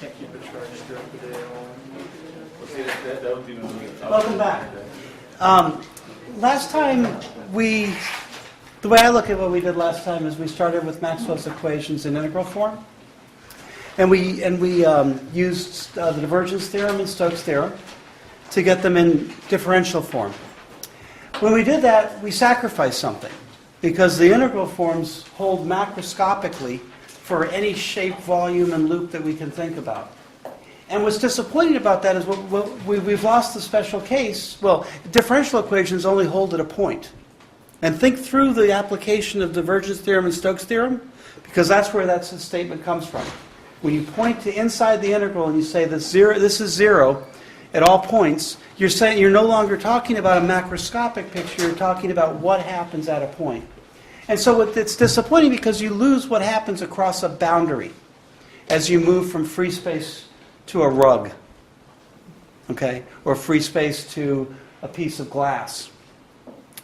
Can't keep a charge throughout the day at all. Welcome back. Last time the way I look at what we did last time is we started with Maxwell's equations in integral form, and we used the divergence theorem and Stokes' theorem to get them in differential form. When we did that, we sacrificed something because the integral forms hold macroscopically for any shape, volume, and loop that we can think about. And what's disappointing about that is we've lost the special case. Well, differential equations only hold at a point. And think through the application of divergence theorem and Stokes' theorem, because that's where that statement comes from. When you point to inside the integral and you say this is zero at all points, you're saying you're no longer talking about a macroscopic picture, you're talking about what happens at a point. And so it's disappointing because you lose what happens across a boundary as you move from free space to a rug, okay, or free space to a piece of glass.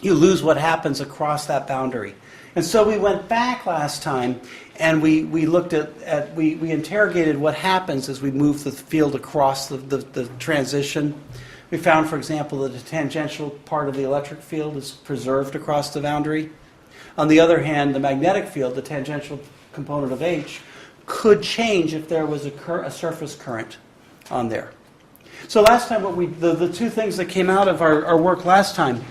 You lose what happens across that boundary. And so we went back last time and we looked at we interrogated what happens as we move the field across the transition. We found, for example, that the tangential part of the electric field is preserved across the boundary. On the other hand, the magnetic field, the tangential component of H, could change if there was a surface current on there. So last time, the two things that came out of our work last time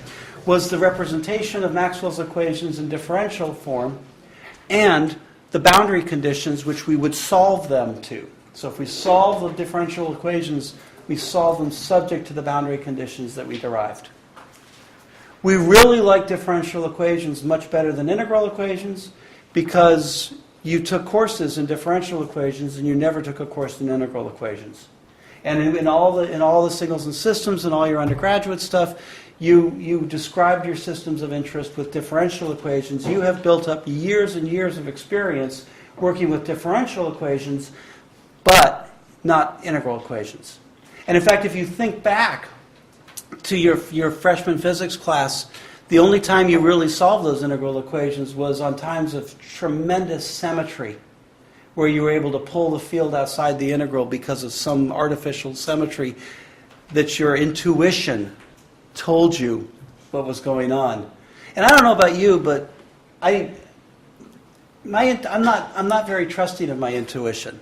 was the representation of Maxwell's equations in differential form and the boundary conditions which we would solve them to. So if we solve the differential equations, we solve them subject to the boundary conditions that we derived. We really like differential equations much better than integral equations because you took courses in differential equations and you never took a course in integral equations. And in all the signals and systems and all your undergraduate stuff, you described your systems of interest with differential equations. You have built up years and years of experience working with differential equations, but not integral equations. And in fact, if you think back to your freshman physics class, the only time you really solved those integral equations was on times of tremendous symmetry, where you were able to pull the field outside the integral because of some artificial symmetry that your intuition told you what was going on. And I don't know about you, but I'm not very trusting of my intuition.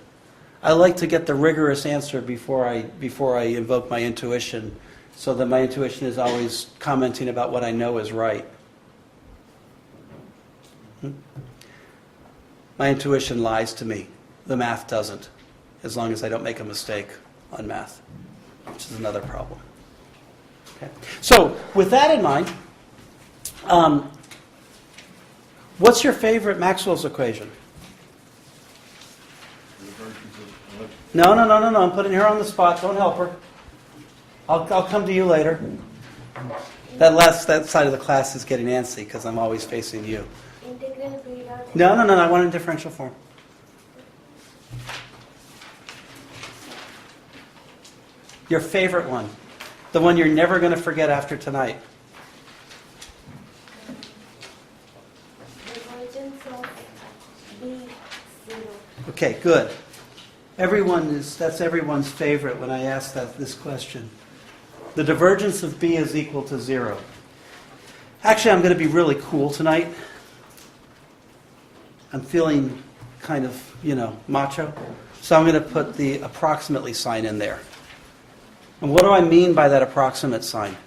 I like to get the rigorous answer before I invoke my intuition, so that my intuition is always commenting about what I know is right. My intuition lies to me. The math doesn't, as long as I don't make a mistake on math, which is another problem. Okay. So, with that in mind, what's your favorite Maxwell's equation? No. I'm putting her on the spot. Don't help her. I'll come to you later. That side of the class is getting antsy because I'm always facing you. Integral B dot. No. I want it in differential form. Your favorite one. The one you're never going to forget after tonight. Divergence of B 0. Okay, good. That's everyone's favorite when I ask this question. The divergence of B is equal to 0. Actually, I'm going to be really cool tonight. I'm feeling kind of, macho. So I'm going to put the approximately sign in there. And what do I mean by that approximate sign?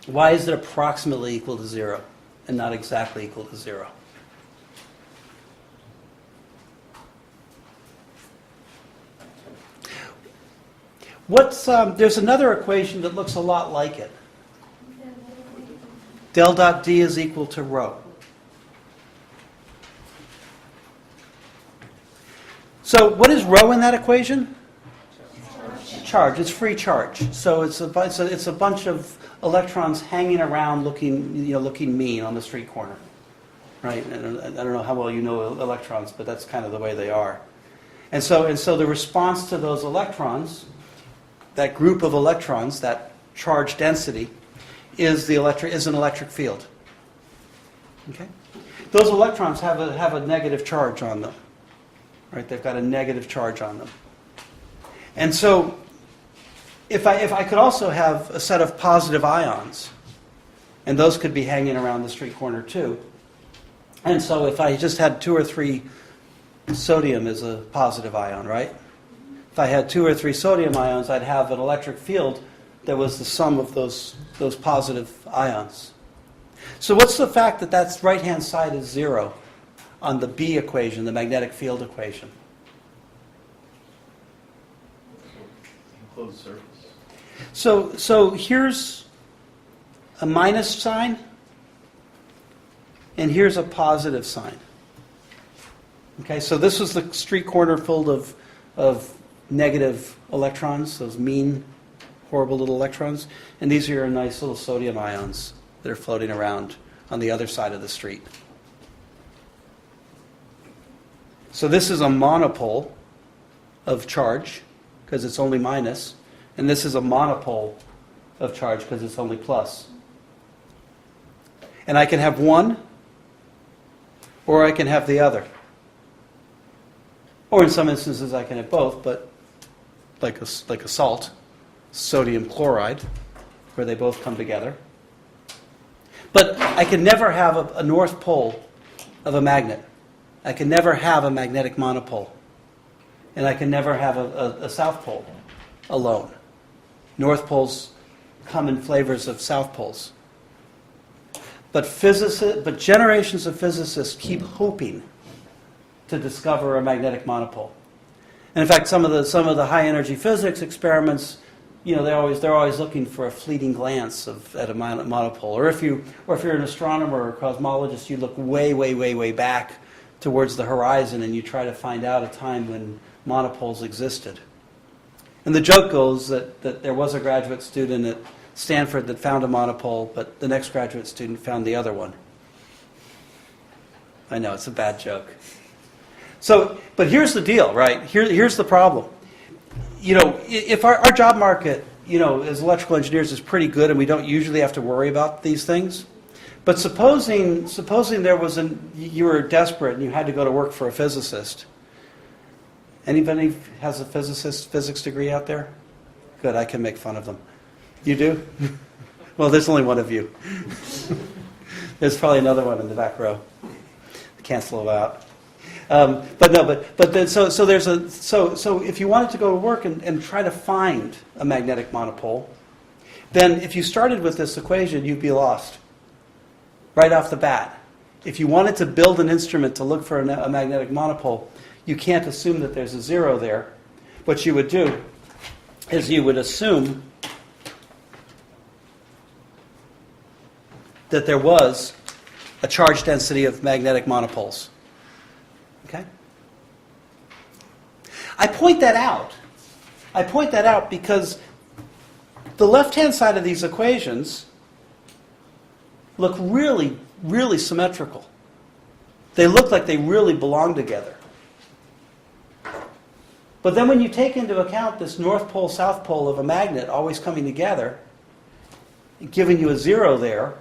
Why is it approximately equal to 0 and not exactly equal to 0? There's another equation that looks a lot like it. Del dot D is equal to rho. So what is rho in that equation? Charge. It's free charge. So it's a bunch of electrons hanging around looking mean on the street corner. Right? And I don't know how well you know electrons, but that's kind of the way they are. And so the response to those electrons, that group of electrons, that charge density, is an electric field. Okay? Those electrons have a negative charge on them. Right? They've got a negative charge on them. And so if I could also have a set of positive ions, and those could be hanging around the street corner too. And so if I just had 2 or 3 sodium as a positive ion, right? If I had 2 or 3 sodium ions, I'd have an electric field that was the sum of those positive ions. So what's the fact that that right-hand side is 0 on the B equation, the magnetic field equation? Enclosed surface. So here's a minus sign, and here's a positive sign. Okay, so this was the street corner filled of negative electrons, those mean, horrible little electrons, and these are your nice little sodium ions that are floating around on the other side of the street. So this is a monopole of charge, because it's only minus, and this is a monopole of charge, because it's only plus. And I can have one, or I can have the other. Or in some instances I can have both, but like a salt, sodium chloride, where they both come together. But I can never have a north pole of a magnet. I can never have a magnetic monopole. And I can never have a south pole alone. North poles come in flavors of south poles. But generations of physicists keep hoping to discover a magnetic monopole. And in fact, some of the high energy physics experiments, they're always looking for a fleeting glance at a monopole. Or if you're an astronomer or a cosmologist, you look way, way, way, way back towards the horizon and you try to find out a time when monopoles existed. And the joke goes that there was a graduate student at Stanford that found a monopole, but the next graduate student found the other one. I know, it's a bad joke. So, but here's the deal, right? Here's the problem. If our job market, as electrical engineers is pretty good and we don't usually have to worry about these things, but supposing you were desperate and you had to go to work for a physicist. Anybody has a physics degree out there? Good, I can make fun of them. You do? Well, there's only one of you. There's probably another one in the back row. Cancel it out. So if you wanted to go to work and try to find a magnetic monopole, then if you started with this equation, you'd be lost right off the bat. If you wanted to build an instrument to look for a magnetic monopole, you can't assume that there's a 0 there. What you would do is you would assume that there was a charge density of magnetic monopoles. Okay? I point that out because the left-hand side of these equations look really, really symmetrical. They look like they really belong together. But then when you take into account this north pole, south pole of a magnet always coming together, giving you a 0 there,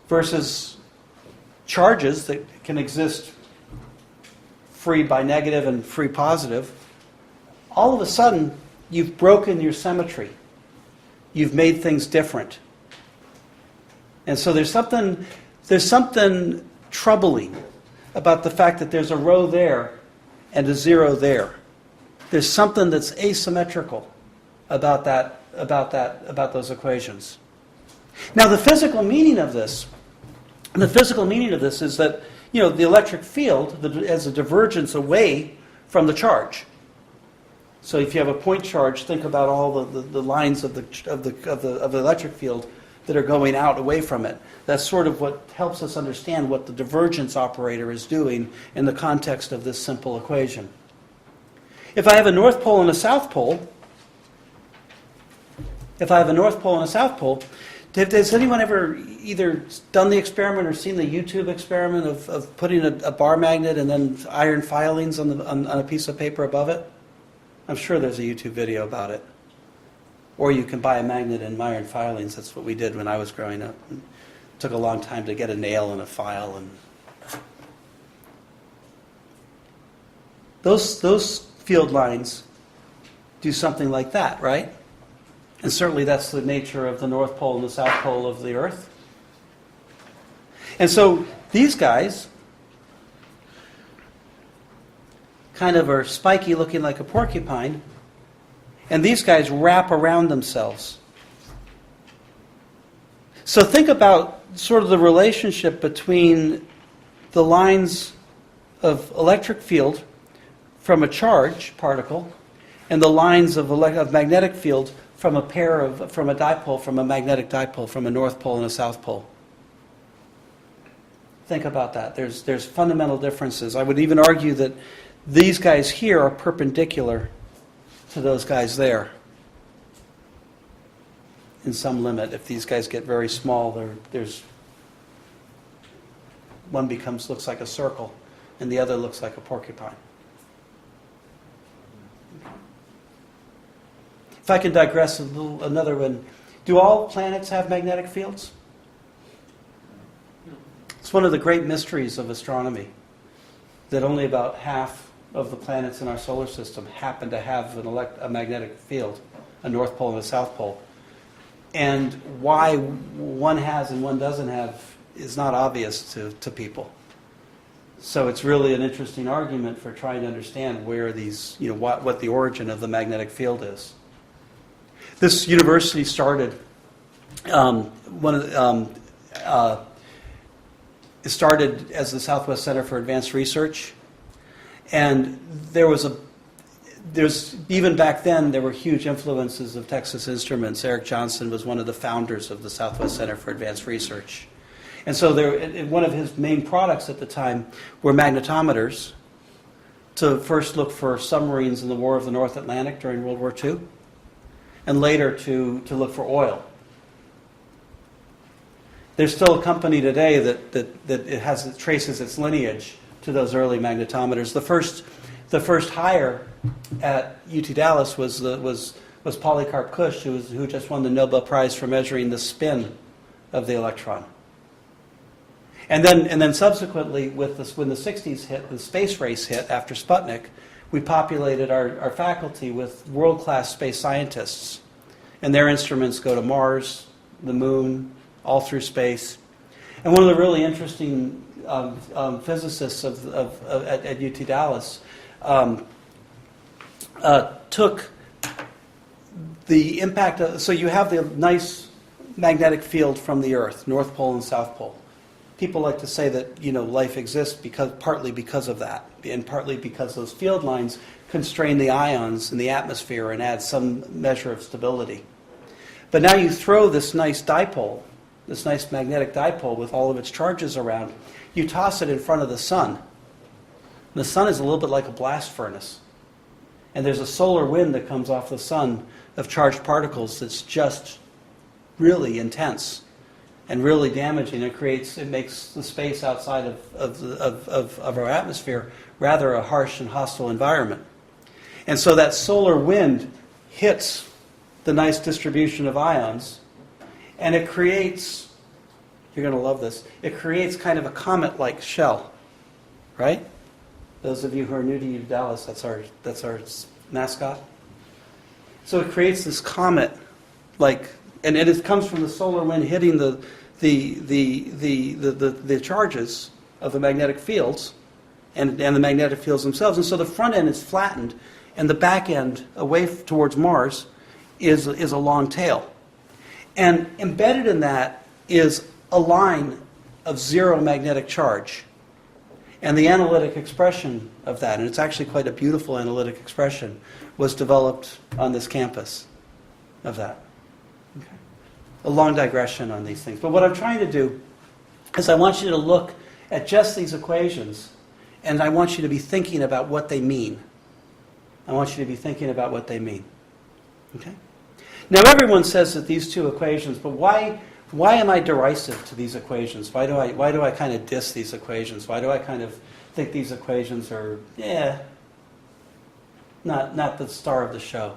versus charges that can exist free by negative and free positive, all of a sudden you've broken your symmetry. You've made things different. And so there's something troubling about the fact that there's a row there and a 0 there. There's something that's asymmetrical about those equations. Now the physical meaning of this is that the electric field has a divergence away from the charge. So if you have a point charge, think about all the lines of the electric field that are going out away from it. That's sort of what helps us understand what the divergence operator is doing in the context of this simple equation. If I have a north pole and a south pole, has anyone ever either done the experiment or seen the YouTube experiment of putting a bar magnet and then iron filings on a piece of paper above it? I'm sure there's a YouTube video about it. Or you can buy a magnet and iron filings. That's what we did when I was growing up. Took a long time to get a nail in a file, and those field lines do something like that, right? And certainly that's the nature of the North Pole and the South Pole of the Earth. And so these guys kind of are spiky, looking like a porcupine, and these guys wrap around themselves. So think about sort of the relationship between the lines of electric field from a charge particle and the lines of magnetic field from a dipole, from a magnetic dipole, from a north pole and a south pole. Think about that. There's fundamental differences. I would even argue that these guys here are perpendicular to those guys there. In some limit, if these guys get very small, there's one looks like a circle, and the other looks like a porcupine. If I can digress another one, do all planets have magnetic fields? It's one of the great mysteries of astronomy that only about half of the planets in our solar system happen to have a magnetic field, a north pole and a south pole. And why one has and one doesn't have is not obvious to people. So it's really an interesting argument for trying to understand where these, what the origin of the magnetic field is. This university started it started as the Southwest Center for Advanced Research, and even back then, there were huge influences of Texas Instruments. Eric Johnson was one of the founders of the Southwest Center for Advanced Research. And so one of his main products at the time were magnetometers to first look for submarines in the War of the North Atlantic during World War II, and later to look for oil. There's still a company today that traces its lineage to those early magnetometers. The first hire at UT Dallas was Polycarp Kush, who just won the Nobel Prize for measuring the spin of the electron. And then subsequently, when the 60s hit, the space race hit after Sputnik, we populated our faculty with world-class space scientists. And their instruments go to Mars, the Moon, all through space. And one of the really interesting physicists at UT Dallas took the impact so you have the nice magnetic field from the Earth, North Pole and South Pole. People like to say that life exists partly because of that, and partly because those field lines constrain the ions in the atmosphere and add some measure of stability. But now you throw this nice dipole, this nice magnetic dipole with all of its charges around, you toss it in front of the sun. The sun is a little bit like a blast furnace. And there's a solar wind that comes off the sun of charged particles that's just really intense and really damaging. It makes the space outside of our atmosphere rather a harsh and hostile environment. And so that solar wind hits the nice distribution of ions, and it creates, you're going to love this, it creates kind of a comet-like shell, right? Those of you who are new to UT Dallas, that's our mascot. So it creates this comet-like, and it comes from the solar wind hitting the charges of the magnetic fields and the magnetic fields themselves. And so the front end is flattened, and the back end, away towards Mars, is a long tail. And embedded in that is a line of zero magnetic charge. And the analytic expression of that, and it's actually quite a beautiful analytic expression, was developed on this campus of that. Okay. A long digression on these things. But what I'm trying to do is I want you to look at just these equations, and I want you to be thinking about what they mean. I want you to be thinking about what they mean. Okay? Now everyone says that these two equations, but why am I derisive to these equations? Why do I kind of diss these equations? Why do I kind of think these equations are, not the star of the show?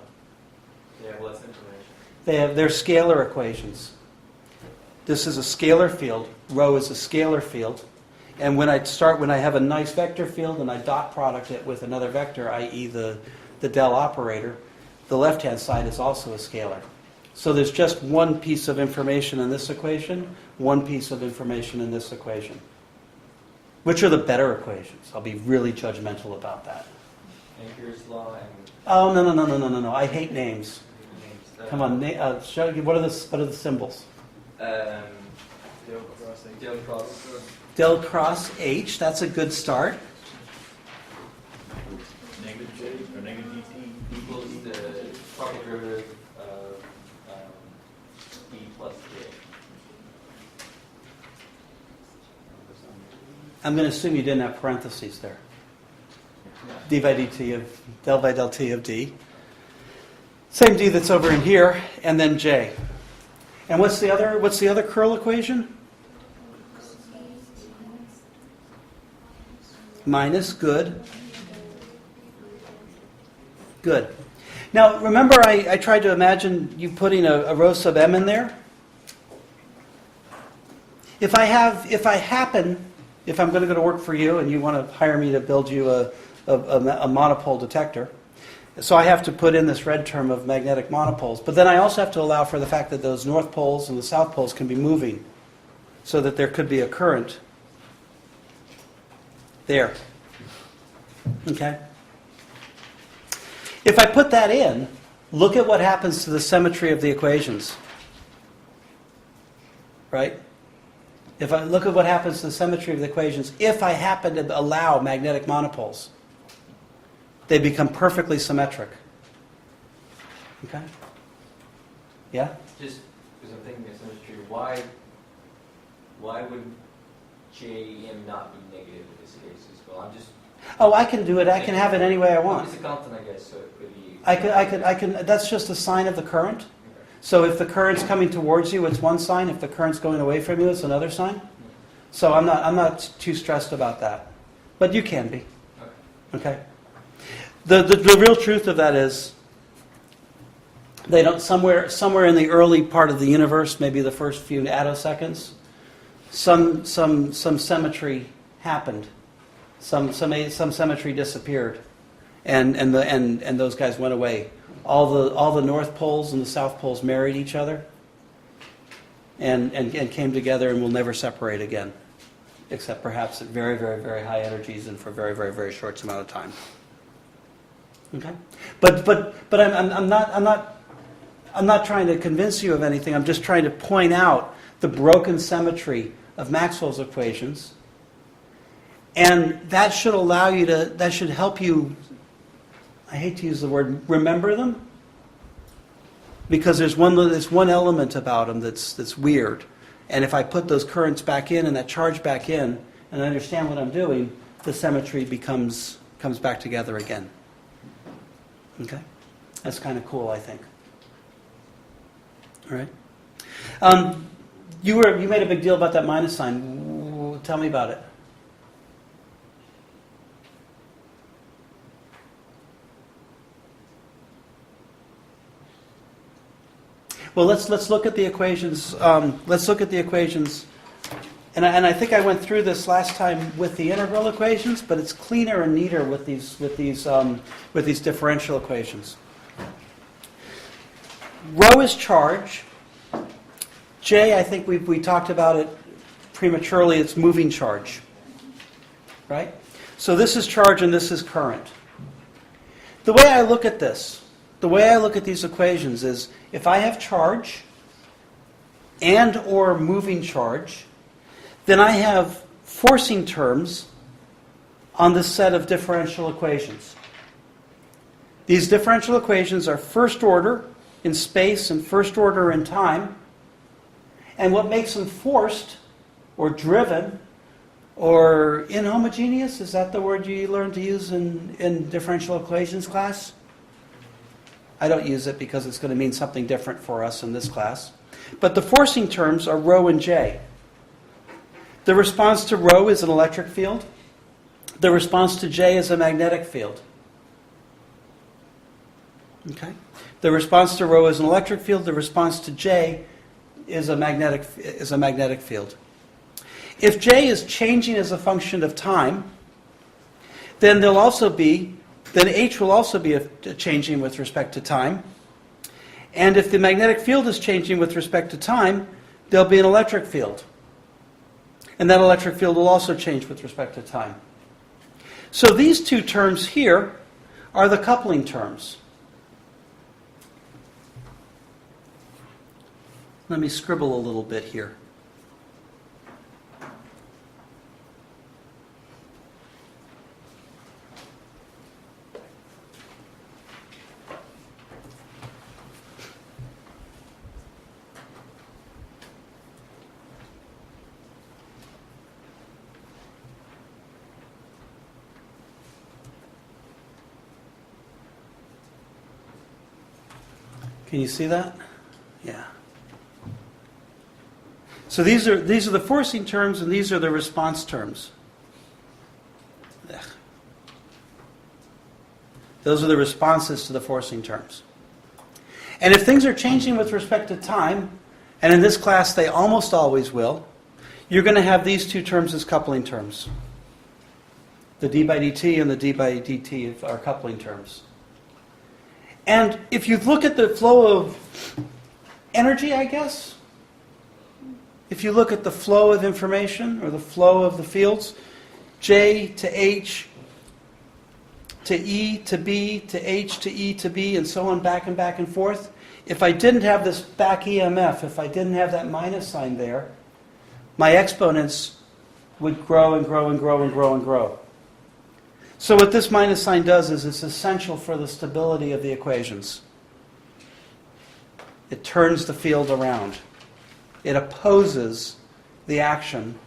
They have less information. They're scalar equations. This is a scalar field. Rho is a scalar field. And when I have a nice vector field and I dot product it with another vector, i.e. the del operator, the left-hand side is also a scalar. So there's just one piece of information in this equation, one piece of information in this equation. Which are the better equations? I'll be really judgmental about that. Ampere's law and Oh, no. I hate names. Come on, what are the symbols? Del cross Del cross H, that's a good start. Negative J or negative dt. equals the partial derivative of b plus j. I'm going to assume you didn't have parentheses there. D by dt of del by del t of d. Same d that's over in here, and then j. And what's the other curl equation? Minus, good. Good. Now, remember I tried to imagine you putting a rho sub m in there? If I'm going to go to work for you and you want to hire me to build you a monopole detector, so I have to put in this red term of magnetic monopoles. But then I also have to allow for the fact that those north poles and the south poles can be moving so that there could be a current there. Okay? If I put that in, look at what happens to the symmetry of the equations. Right? If I look at what happens to the symmetry of the equations, if I happen to allow magnetic monopoles, they become perfectly symmetric. Okay? Yeah? Just because I'm thinking of symmetry, why would Jm not be negative in this case as well? I'm just. Oh, I can do it. I can have it any way I want. It's a constant, I guess, so it could be. I can. That's just a sign of the current. So if the current's coming towards you, it's one sign. If the current's going away from you, it's another sign. So I'm not too stressed about that. But you can be. Okay? The real truth of that is they don't somewhere in the early part of the universe, maybe the first few attoseconds, some symmetry happened. Some symmetry disappeared, and those guys went away. All the north poles and the south poles married each other, and came together and will never separate again, except perhaps at very, very, very high energies and for very, very, very short amount of time. Okay, but I'm not trying to convince you of anything. I'm just trying to point out the broken symmetry of Maxwell's equations, and that should help you. I hate to use the word remember them, because there's one element about them that's weird, and if I put those currents back in and that charge back in, and I understand what I'm doing, the symmetry comes back together again. Okay, that's kind of cool, I think. All right. You made a big deal about that minus sign. Tell me about it. Well, let's look at the equations. Let's look at the equations, and I think I went through this last time with the integral equations, but it's cleaner and neater with these differential equations. Rho is charge. J, I think we talked about it prematurely. It's moving charge, right? So this is charge and this is current. The way I look at this. The way I look at these equations is if I have charge and or moving charge, then I have forcing terms on this set of differential equations. These differential equations are first order in space and first order in time. And what makes them forced or driven or inhomogeneous, is that the word you learned to use in differential equations class? I don't use it because it's going to mean something different for us in this class. But the forcing terms are rho and j. The response to rho is an electric field. The response to j is a magnetic field. Okay? The response to rho is an electric field. The response to j is a magnetic field. If J is changing as a function of time, then H will also be changing with respect to time. And if the magnetic field is changing with respect to time, there'll be an electric field. And that electric field will also change with respect to time. So these two terms here are the coupling terms. Let me scribble a little bit here. Can you see that? Yeah. So these are the forcing terms, and these are the response terms. Ugh. Those are the responses to the forcing terms. And if things are changing with respect to time, and in this class they almost always will, you're going to have these two terms as coupling terms. The d by dt and the d by dt are coupling terms. And if you look at the flow of energy, I guess, if you look at the flow of information or the flow of the fields, J to H to E to B to H to E to B and so on, back and forth, if I didn't have this back EMF, if I didn't have that minus sign there, my exponents would grow and grow and grow and grow and grow. So what this minus sign does is it's essential for the stability of the equations. It turns the field around. It opposes the action.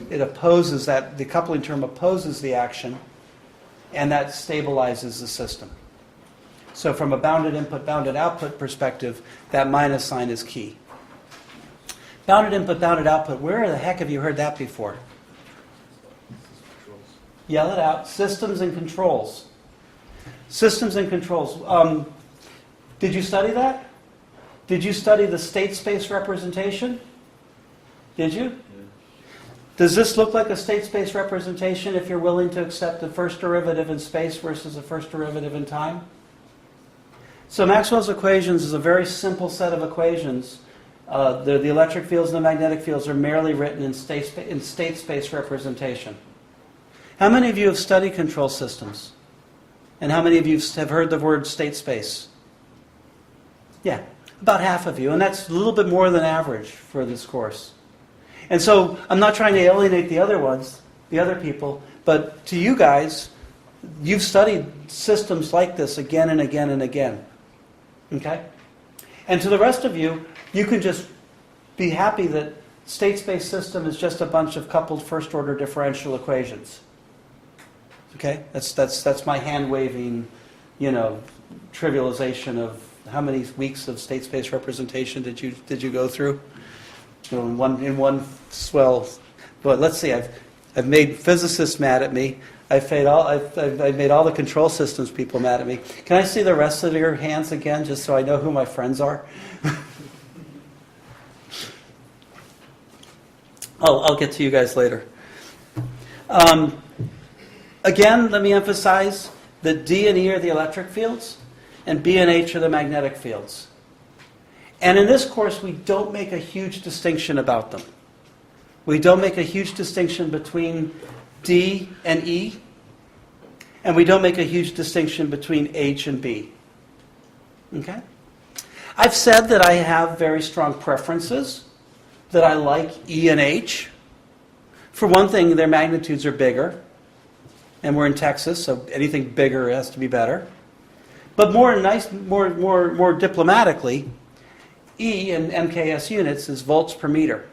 It opposes that, the coupling term opposes the action, and that stabilizes the system. So from a bounded input, bounded output perspective, that minus sign is key. Bounded input, bounded output, where the heck have you heard that before? Yell it out. Systems and controls. Systems and controls. Did you study that? Did you study the state space representation? Did you? Yeah. Does this look like a state space representation if you're willing to accept the first derivative in space versus the first derivative in time? So Maxwell's equations is a very simple set of equations. The electric fields and the magnetic fields are merely written in state space representation. How many of you have studied control systems? And how many of you have heard the word state space? Yeah, about half of you. And that's a little bit more than average for this course. And so I'm not trying to alienate the other ones, the other people, but to you guys, you've studied systems like this again and again and again. Okay? And to the rest of you, you can just be happy that state space system is just a bunch of coupled first order differential equations. Okay, that's my hand waving, trivialization of how many weeks of state space representation did you go through? In one swell. But let's see, I've made physicists mad at me. I've made all the control systems people mad at me. Can I see the rest of your hands again, just so I know who my friends are? I'll get to you guys later. Again, let me emphasize that D and E are the electric fields, and B and H are the magnetic fields. And in this course, we don't make a huge distinction about them. We don't make a huge distinction between D and E, and we don't make a huge distinction between H and B. Okay? I've said that I have very strong preferences, that I like E and H. For one thing, their magnitudes are bigger. And we're in Texas, so anything bigger has to be better. But more diplomatically, E in MKS units is volts per meter.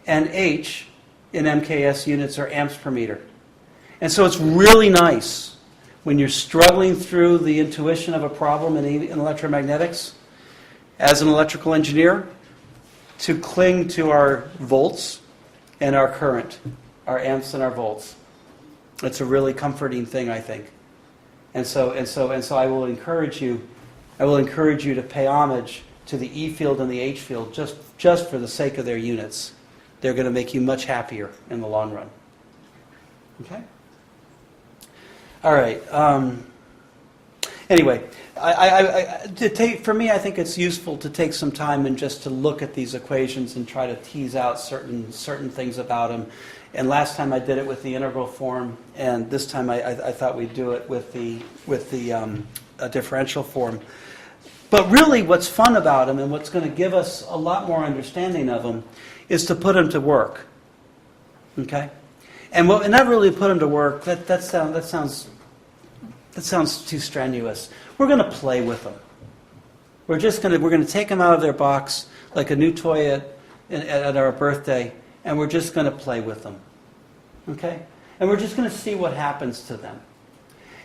And H in MKS units are amps per meter. And so it's really nice when you're struggling through the intuition of a problem in electromagnetics as an electrical engineer to cling to our volts and our current, our amps and our volts. It's a really comforting thing, I think. And so I will encourage you to pay homage to the E field and the H field just for the sake of their units. They're going to make you much happier in the long run. Okay? All right. Anyway, for me, I think it's useful to take some time and just to look at these equations and try to tease out certain things about them. And last time I did it with the integral form, and this time I thought we'd do it with the differential form. But really, what's fun about them and what's going to give us a lot more understanding of them is to put them to work. Okay, and not really put them to work. That sounds too strenuous. We're going to play with them. We're going to take them out of their box like a new toy at our birthday, and we're just going to play with them. Okay, and we're just going to see what happens to them.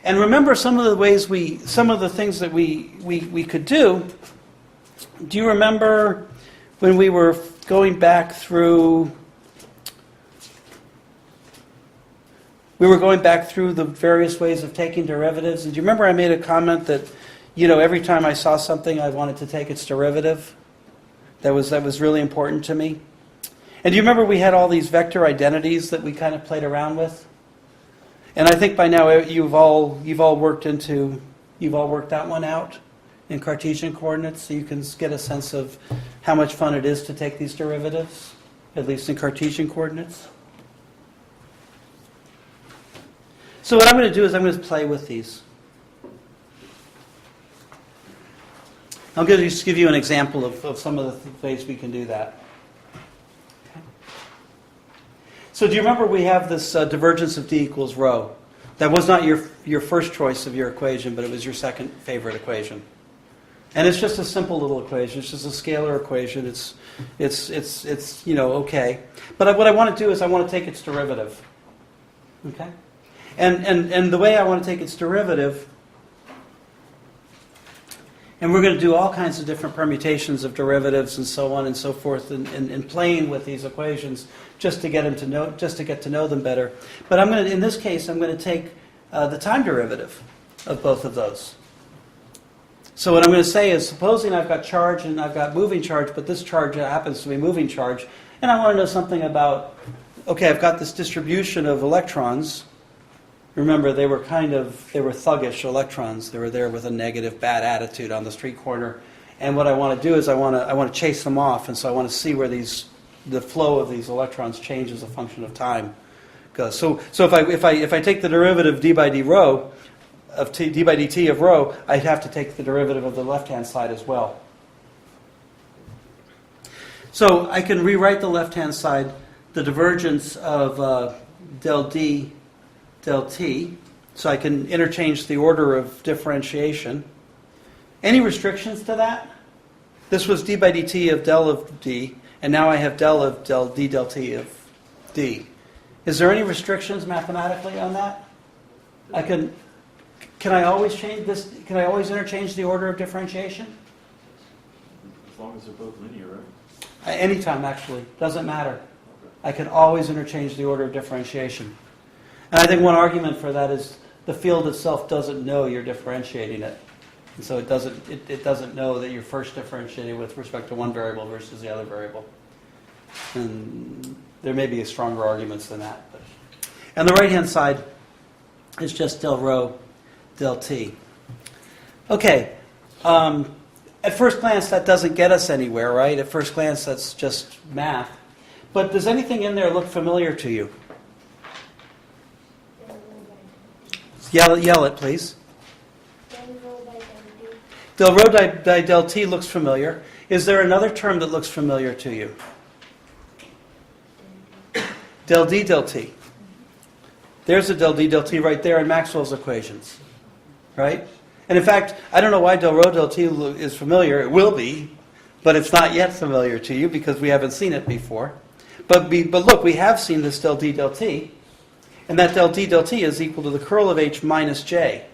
And remember some of the things that we could do. Do you remember when we were going back through? We were going back through the various ways of taking derivatives. And do you remember I made a comment that, every time I saw something, I wanted to take its derivative? That was really important to me. And do you remember we had all these vector identities that we kind of played around with? And I think by now you've all worked that one out in Cartesian coordinates, so you can get a sense of how much fun it is to take these derivatives, at least in Cartesian coordinates. So what I'm going to do is I'm going to play with these. I'm going to just give you an example of some of the ways we can do that. Okay. So do you remember we have this divergence of d equals rho? That was not your first choice of your equation, but it was your second favorite equation. And it's just a simple little equation. It's just a scalar equation. It's okay. But what I want to do is I want to take its derivative. Okay? And the way I want to take its derivative, and we're going to do all kinds of different permutations of derivatives and so on and so forth, and playing with these equations just to get to know them better. But in this case, I'm going to take the time derivative of both of those. So what I'm going to say is, supposing I've got charge and I've got moving charge, but this charge happens to be moving charge, and I want to know something about, okay, I've got this distribution of electrons. Remember, they were thuggish electrons. They were there with a negative, bad attitude on the street corner. And what I want to do is I want to chase them off, and so I want to see where the flow of these electrons change as a function of time goes. So if I take the derivative d by d rho of d by dt of rho, I'd have to take the derivative of the left-hand side as well. So I can rewrite the left-hand side, the divergence of del d del t, so I can interchange the order of differentiation. Any restrictions to that? This was d by dt of del of d, and now I have del of del d del t of d. Is there any restrictions mathematically on that? Can I always change this? Can I always interchange the order of differentiation? As long as they're both linear, right? Anytime, actually. Doesn't matter. I can always interchange the order of differentiation. And I think one argument for that is the field itself doesn't know you're differentiating it. And so it doesn't know that you're first differentiating with respect to one variable versus the other variable. And there may be stronger arguments than that. But. And the right-hand side is just del rho del t. Okay. At first glance, that doesn't get us anywhere, right? At first glance, that's just math. But does anything in there look familiar to you? Yell it, please. Del rho by del t looks familiar. Is there another term that looks familiar to you? Del d del t. There's a del d del t right there in Maxwell's equations, right? And in fact, I don't know why del rho del t is familiar. It will be, but it's not yet familiar to you because we haven't seen it before. But look, we have seen this del d del t, and that del d del t is equal to the curl of h minus j.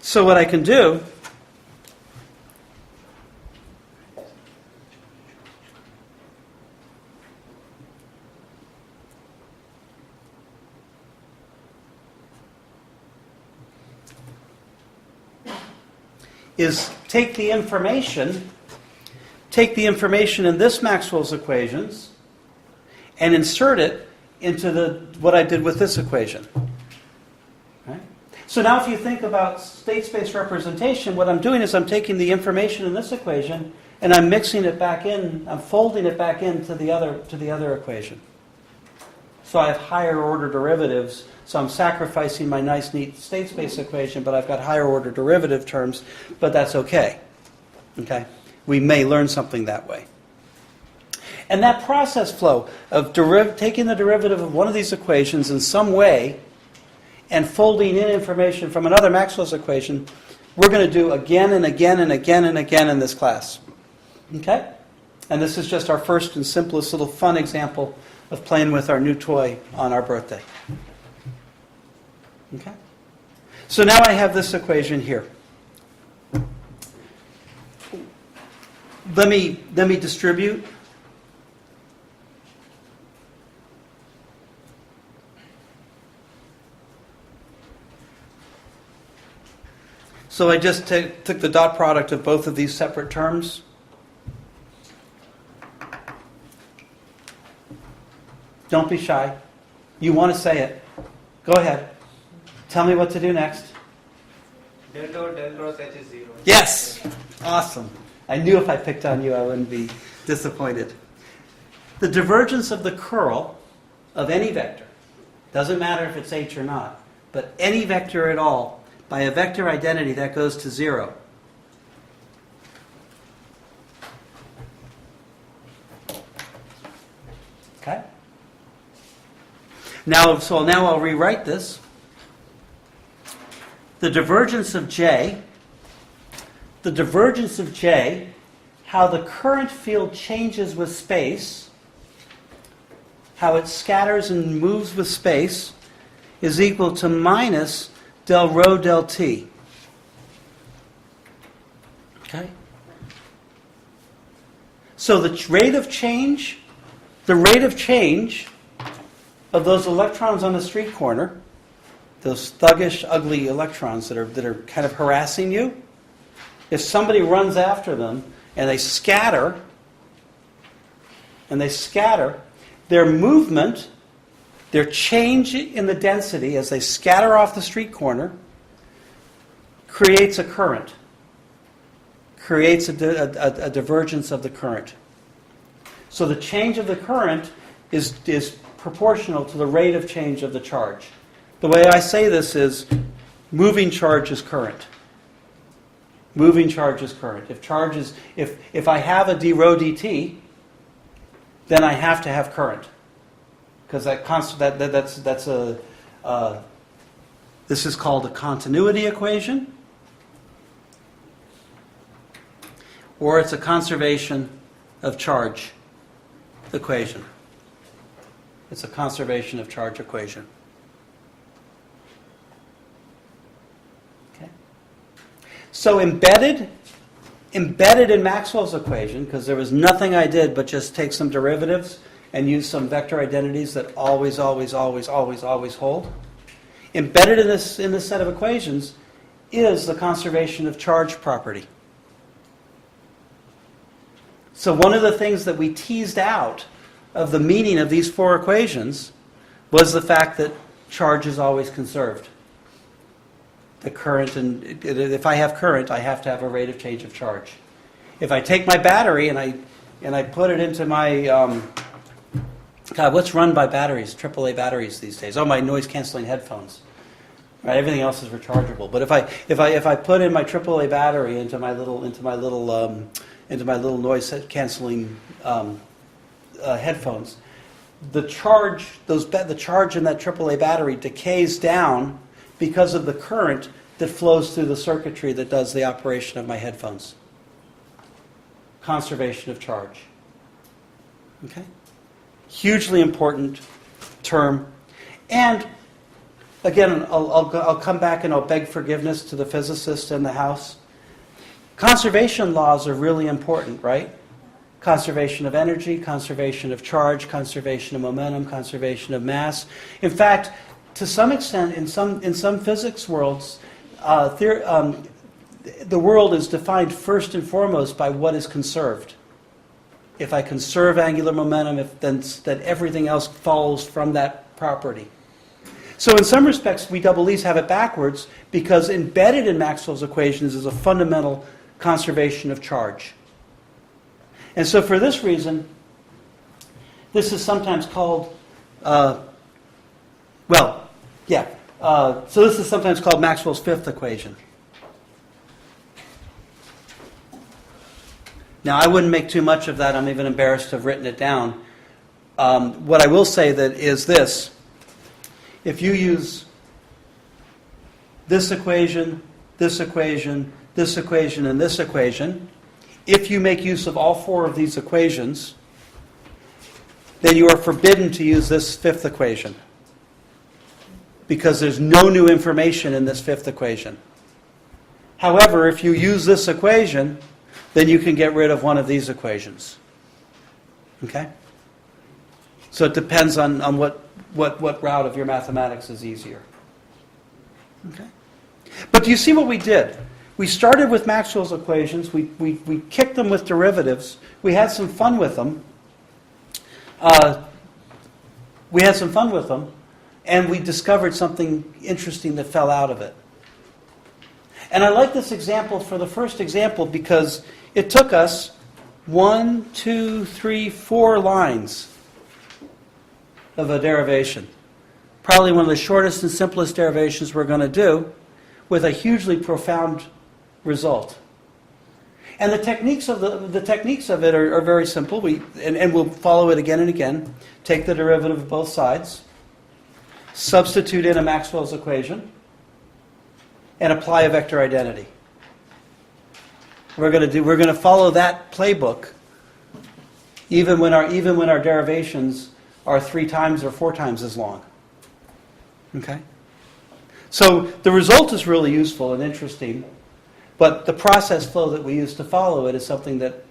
So what I can do is take the information take the information in this Maxwell's equations and insert it into what I did with this equation. Right? So now if you think about state space representation, what I'm doing is I'm taking the information in this equation and I'm mixing it back in, I'm folding it back into the other equation. So I have higher order derivatives, so I'm sacrificing my nice neat state space equation, but I've got higher order derivative terms, but that's okay. Okay? We may learn something that way. And that process flow of taking the derivative of one of these equations in some way and folding in information from another Maxwell's equation, we're going to do again and again and again and again in this class. Okay? And this is just our first and simplest little fun example of playing with our new toy on our birthday. Okay? So now I have this equation here. Let me distribute. So I just took the dot product of both of these separate terms. Don't be shy. You want to say it. Go ahead. Tell me what to do next. Del dot del cross H is 0. Yes! Awesome. I knew if I picked on you, I wouldn't be disappointed. The divergence of the curl of any vector, doesn't matter if it's H or not, but any vector at all, by a vector identity, that goes to 0. Okay? Now I'll rewrite this. The divergence of J, how the current field changes with space, how it scatters and moves with space, is equal to minus del rho del t. Okay? So the rate of change of those electrons on the street corner, those thuggish, ugly electrons that are kind of harassing you, if somebody runs after them and they scatter, their movement, their change in the density as they scatter off the street corner creates a current, creates a divergence of the current. So the change of the current is proportional to the rate of change of the charge. The way I say this is moving charge is current. Moving charge is current. If I have a d rho dt, then I have to have current. Because this is called a continuity equation, or it's a conservation of charge equation. It's a conservation of charge equation. Okay. So embedded in Maxwell's equation, because there was nothing I did but just take some derivatives and use some vector identities that always hold. Embedded in this set of equations is the conservation of charge property. So one of the things that we teased out of the meaning of these four equations was the fact that charge is always conserved. The current, and if I have current, I have to have a rate of change of charge. If I take my battery and I put it into my God, what's run by batteries? AAA batteries these days. Oh, my noise-canceling headphones. Right, everything else is rechargeable. But if I put in my AAA battery into my little noise-canceling headphones, the charge in that AAA battery decays down because of the current that flows through the circuitry that does the operation of my headphones. Conservation of charge. Okay? Hugely important term. And again, I'll come back and I'll beg forgiveness to the physicists in the house. Conservation laws are really important, right? Conservation of energy, conservation of charge, conservation of momentum, conservation of mass. In fact, to some extent, in some physics worlds, the world is defined first and foremost by what is conserved. if I conserve angular momentum, then that everything else follows from that property. So in some respects, we double E's have it backwards because embedded in Maxwell's equations is a fundamental conservation of charge. And so for this reason, this is sometimes called, so this is sometimes called Maxwell's fifth equation. Now, I wouldn't make too much of that. I'm even embarrassed to have written it down. What I will say that is this. If you use this equation, this equation, this equation, and this equation, if you make use of all four of these equations, then you are forbidden to use this fifth equation because there's no new information in this fifth equation. However, if you use this equation, then you can get rid of one of these equations. Okay? So it depends on what route of your mathematics is easier. Okay? But do you see what we did? We started with Maxwell's equations. We kicked them with derivatives. We had some fun with them. And we discovered something interesting that fell out of it. And I like this example for the first example because it took us 1, 2, 3, 4 lines of a derivation. Probably one of the shortest and simplest derivations we're going to do with a hugely profound result. And the techniques of it are very simple. And we'll follow it again and again. Take the derivative of both sides, substitute in a Maxwell's equation, and apply a vector identity. We're going to follow that playbook even when our derivations are 3 times or 4 times as long. Okay? So the result is really useful and interesting, but the process flow that we use to follow it is something that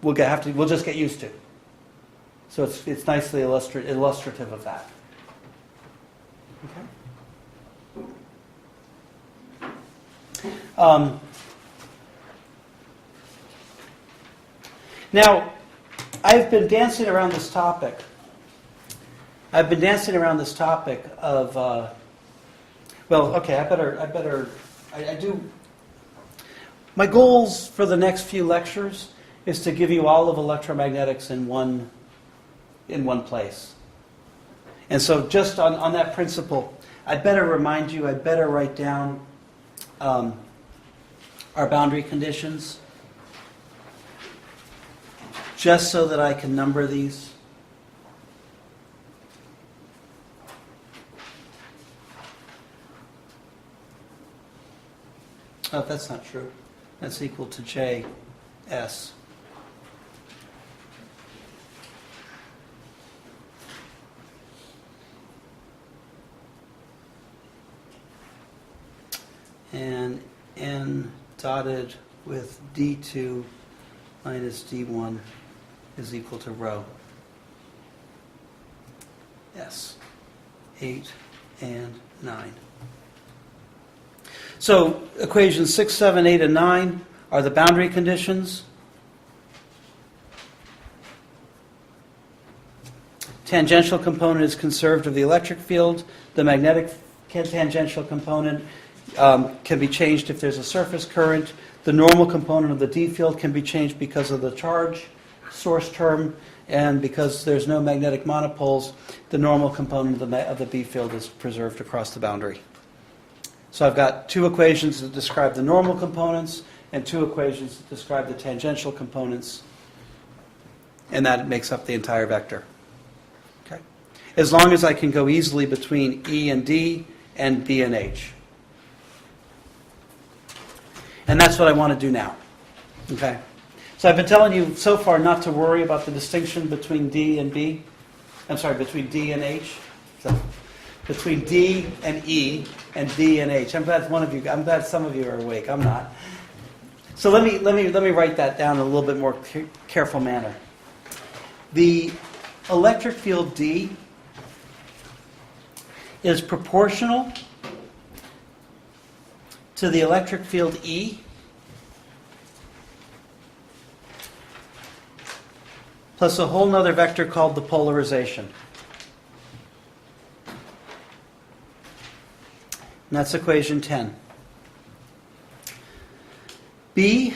we'll just get used to. So it's nicely illustrative of that. Okay. Now, I've been dancing around this topic. I do. My goals for the next few lectures is to give you all of electromagnetics in one place. And so just on that principle, I'd better remind you, I'd better write down our boundary conditions just so that I can number these. Oh, that's not true. That's equal to JS. And N dotted with D2 minus D1 is equal to rho S. 8 and 9. So equations 6, 7, 8, and 9 are the boundary conditions. Tangential component is conserved of the electric field. The magnetic tangential component can be changed if there's a surface current. The normal component of the D field can be changed because of the charge source term, and because there's no magnetic monopoles, the normal component of the B field is preserved across the boundary. So I've got 2 equations that describe the normal components and 2 equations that describe the tangential components, and that makes up the entire vector. Okay? As long as I can go easily between E and D and B and H. And that's what I want to do now. Okay? So I've been telling you so far not to worry about the distinction between D and B. I'm sorry, between D and H. So, between D and E and D and H. I'm glad some of you are awake. I'm not. So let me write that down in a little bit more careful manner. The electric field D is proportional to the electric field E plus a whole nother vector called the polarization. And that's equation 10. B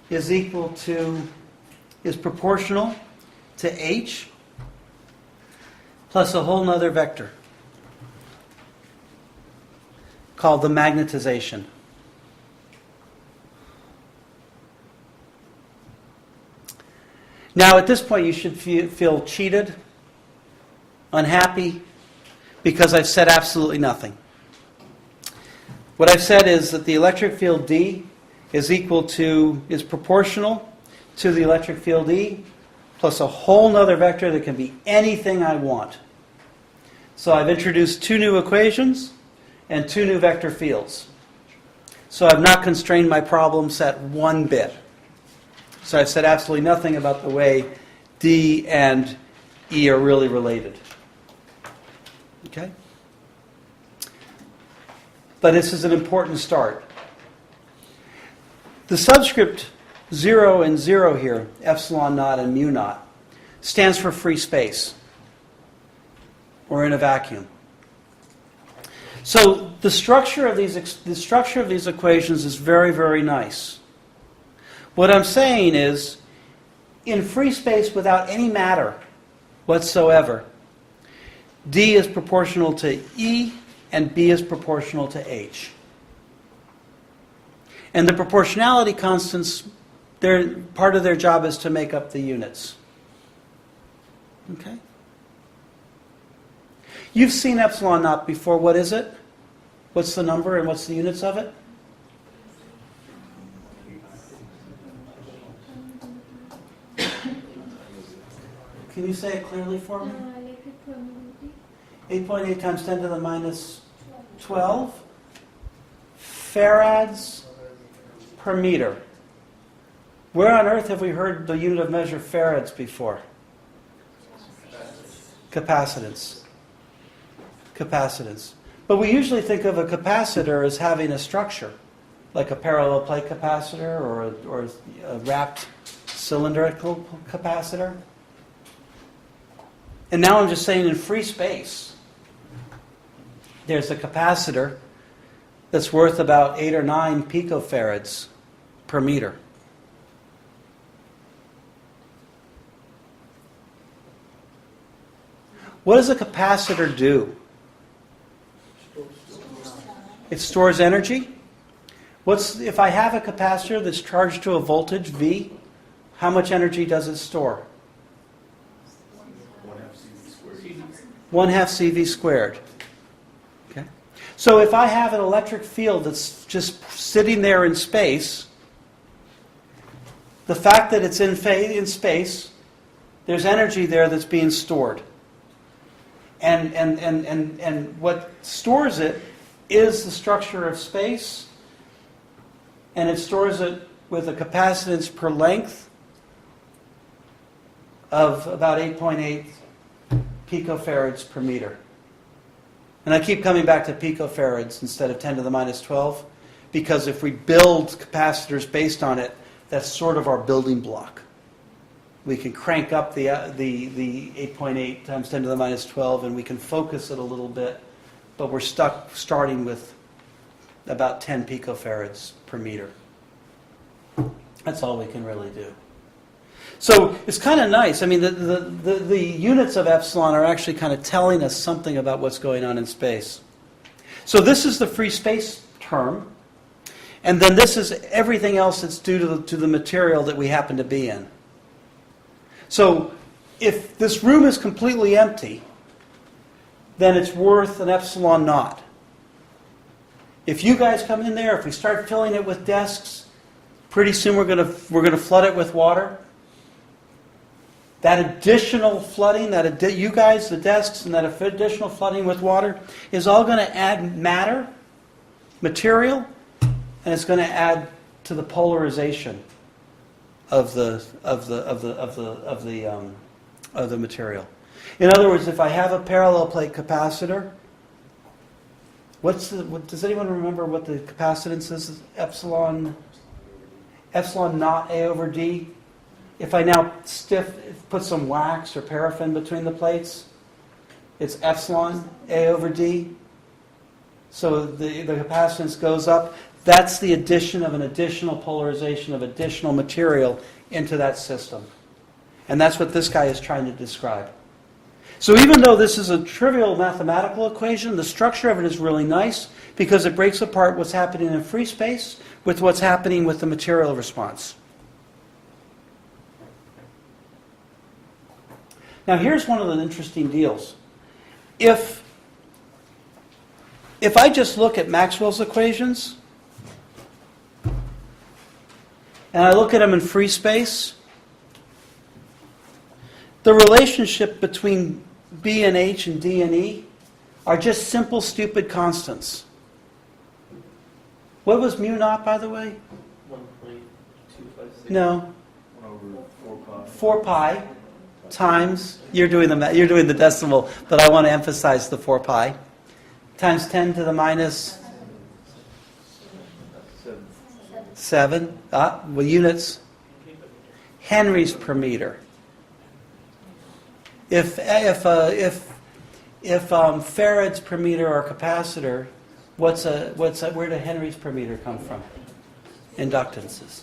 is proportional to H plus a whole nother vector called the magnetization. Now, at this point, you should feel cheated, unhappy, because I've said absolutely nothing. What I've said is that the electric field D is proportional to the electric field E plus a whole nother vector that can be anything I want. So I've introduced two new equations and two new vector fields. So I've not constrained my problem set one bit. So I've said absolutely nothing about the way D and E are really related. Okay? But this is an important start. The subscript 0 and 0 here, epsilon naught and mu naught, stands for free space, or in a vacuum. So the structure of these equations is very, very nice. What I'm saying is, in free space without any matter whatsoever, D is proportional to E and B is proportional to H. And the proportionality constants, part of their job is to make up the units. Okay? You've seen epsilon naught before. What is it? What's the number and what's the units of it? Can you say it clearly for me? 8.8 times 10 to the minus 12 farads per meter. Where on earth have we heard the unit of measure farads before? Capacitance. Capacitance. But we usually think of a capacitor as having a structure, like a parallel plate capacitor or a wrapped cylindrical capacitor. And now I'm just saying in free space, there's a capacitor that's worth about 8 or 9 picofarads per meter. What does a capacitor do? It stores energy. If I have a capacitor that's charged to a voltage V, how much energy does it store? 1/2 CV squared. Okay? So if I have an electric field that's just sitting there in space, the fact that it's in space, there's energy there that's being stored. And what stores it is the structure of space, and it stores it with a capacitance per length of about 8.8 picofarads per meter. And I keep coming back to picofarads instead of 10 to the minus 12, because if we build capacitors based on it, that's sort of our building block. We can crank up the 8.8 times 10 to the minus 12, and we can focus it a little bit, but we're stuck starting with about 10 picofarads per meter. That's all we can really do. So it's kind of nice. I mean, the units of epsilon are actually kind of telling us something about what's going on in space. So this is the free space term, and then this is everything else that's due to the material that we happen to be in. So if this room is completely empty, then it's worth an epsilon naught. If you guys come in there, if we start filling it with desks, pretty soon we're going to flood it with water. That additional flooding, you guys, the desks, and that additional flooding with water is all going to add material, and it's going to add to the polarization of the material. In other words, if I have a parallel plate capacitor, does anyone remember what the capacitance is? Epsilon naught A over D. If I now put some wax or paraffin between the plates, it's epsilon A over D. So the capacitance goes up. That's the addition of an additional polarization of additional material into that system. And that's what this guy is trying to describe. So even though this is a trivial mathematical equation, the structure of it is really nice because it breaks apart what's happening in free space with what's happening with the material response. Now here's one of the interesting deals. If I just look at Maxwell's equations, and I look at them in free space, the relationship between B and H and D and E are just simple, stupid constants. What was mu naught, by the way? 1.256. No. 1 over 4 pi. 4 pi times, you're doing the decimal, but I want to emphasize the 4 pi, times 10 to the minus 7. Well, units. Henries per meter. If farads per meter are capacitor, where do henries per meter come from? Inductances.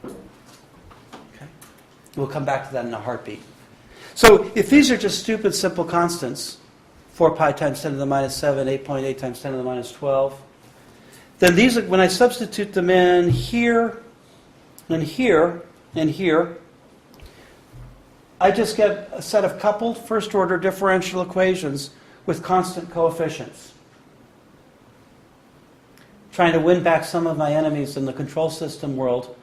Okay. We'll come back to that in a heartbeat. So if these are just stupid simple constants, 4 pi times 10 to the minus 7, 8.8 times 10 to the minus 12, then these, when I substitute them in here, and here, and here, I just get a set of coupled first-order differential equations with constant coefficients. Trying to win back some of my enemies in the control system world.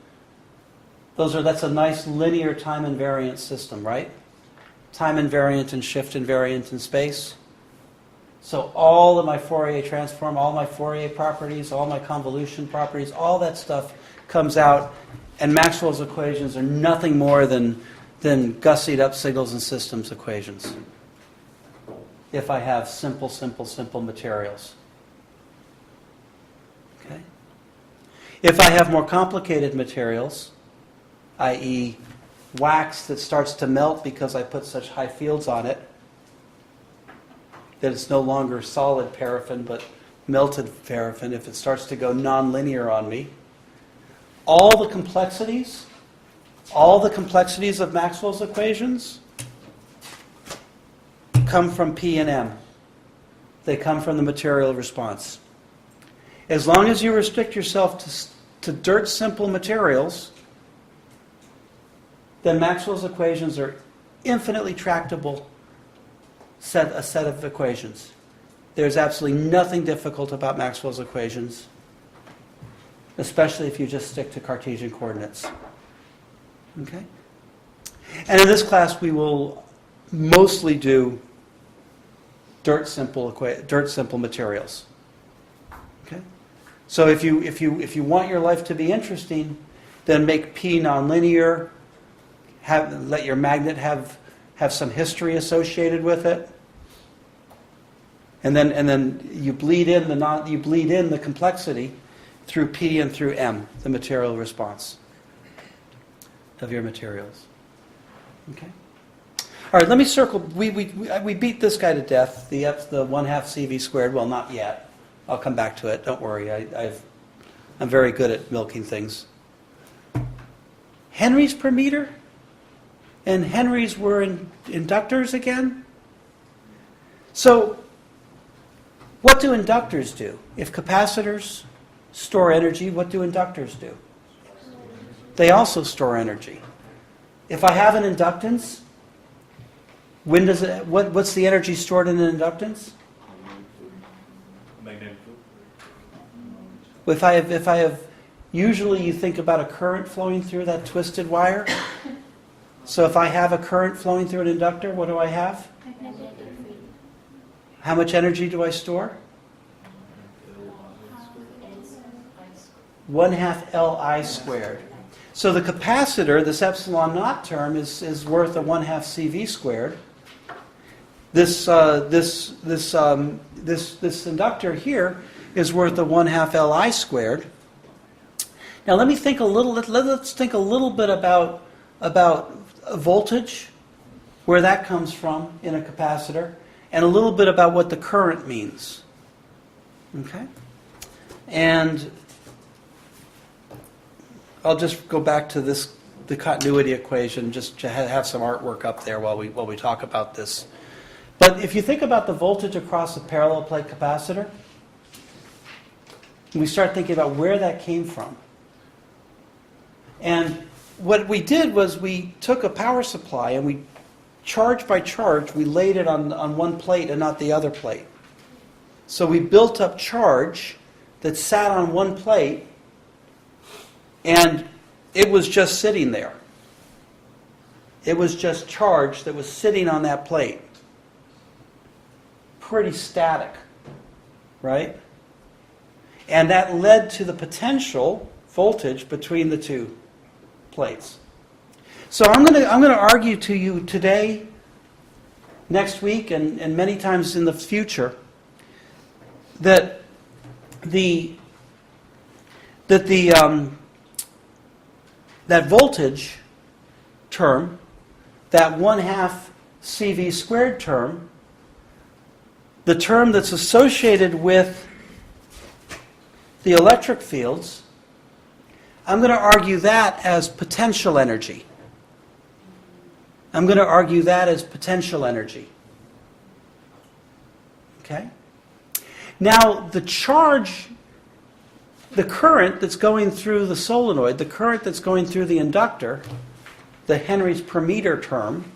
That's a nice linear time invariant system, right? Time invariant and shift invariant in space. So all of my Fourier transform, all my Fourier properties, all my convolution properties, all that stuff comes out, and Maxwell's equations are nothing more than gussied up signals and systems equations. If I have simple materials. Okay? If I have more complicated materials, i.e. wax that starts to melt because I put such high fields on it, that it's no longer solid paraffin but melted paraffin, if it starts to go nonlinear on me, all the complexities of Maxwell's equations come from P and M. They come from the material response. As long as you restrict yourself to dirt simple materials, then Maxwell's equations are infinitely tractable a set of equations. There's absolutely nothing difficult about Maxwell's equations, especially if you just stick to Cartesian coordinates. Okay? And in this class, we will mostly do dirt simple materials. Okay? So if you want your life to be interesting, then make P nonlinear. Let your magnet have some history associated with it, and then you bleed in the complexity through P and through M, the material response of your materials. Okay. All right. Let me circle. We beat this guy to death. The 1/2 CV squared. Well, not yet. I'll come back to it. Don't worry. I'm very good at milking things. Henries per meter. And henries were inductors again? So, what do inductors do? If capacitors store energy, what do inductors do? They also store energy. If I have an inductance, what's the energy stored in an inductance? Magnetic field. If I have, usually you think about a current flowing through that twisted wire. So if I have a current flowing through an inductor, what do I have? How much energy do I store? 1/2 Li squared. So the capacitor, this epsilon naught term, is worth a 1/2 CV squared. This inductor here is worth a 1/2 Li squared. Now let's think a little bit about about voltage, where that comes from in a capacitor, and a little bit about what the current means. Okay? And I'll just go back to the continuity equation, just to have some artwork up there while we talk about this. But if you think about the voltage across a parallel plate capacitor, we start thinking about where that came from. And what we did was we took a power supply and we, charge by charge, we laid it on one plate and not the other plate. So we built up charge that sat on one plate, and it was just sitting there. It was just charge that was sitting on that plate. Pretty static, right? And that led to the potential voltage between the two plates. So I'm going to argue to you today, next week, and many times in the future, that that voltage term, that 1/2 CV squared term, the term that's associated with the electric fields, I'm going to argue that as potential energy. I'm going to argue that as potential energy. Okay? Now, the charge, the current that's going through the solenoid, the current that's going through the inductor, the Henry's per meter term,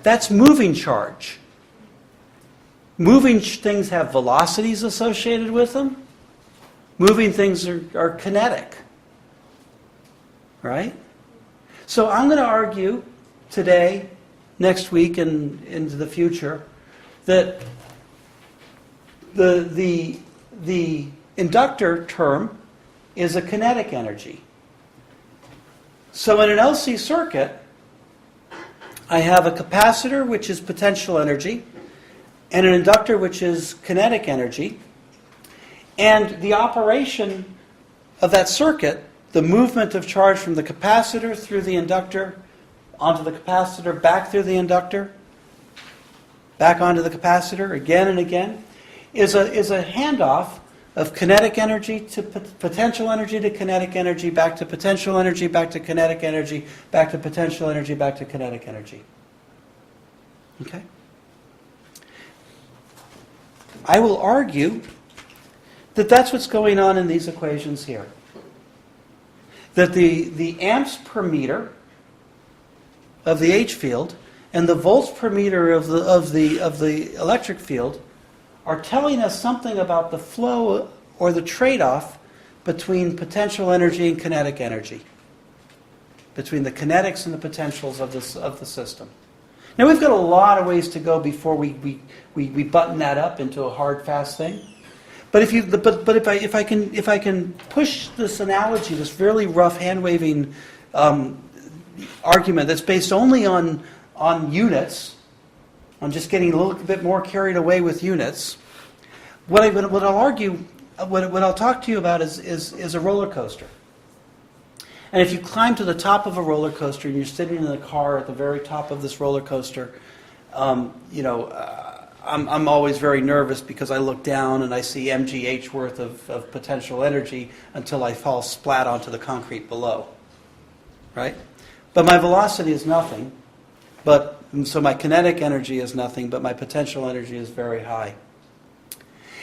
that's moving charge. Moving things have velocities associated with them. Moving things are kinetic. Right? So I'm going to argue today, next week, and into the future, that the inductor term is a kinetic energy. So in an LC circuit, I have a capacitor, which is potential energy, and an inductor, which is kinetic energy. And the operation of that circuit, the movement of charge from the capacitor through the inductor, onto the capacitor, back through the inductor, back onto the capacitor, again and again, is a handoff of kinetic energy to potential energy to kinetic energy, back to potential energy, back to kinetic energy, back to potential energy, back to kinetic energy. Okay? I will argue that that's what's going on in these equations here. That the amps per meter of the H field and the volts per meter of the electric field are telling us something about the flow or the trade-off between potential energy and kinetic energy, between the kinetics and the potentials of the system. Now we've got a lot of ways to go before we button that up into a hard, fast thing. But if I can push this analogy, this fairly rough hand waving argument that's based only on units, on just getting a little bit more carried away with units, what I'll argue, what I'll talk to you about is a roller coaster. And if you climb to the top of a roller coaster and you're sitting in the car at the very top of this roller coaster, I'm always very nervous because I look down and I see mgh worth of potential energy until I fall splat onto the concrete below. Right? But my velocity is nothing. So my kinetic energy is nothing, but my potential energy is very high.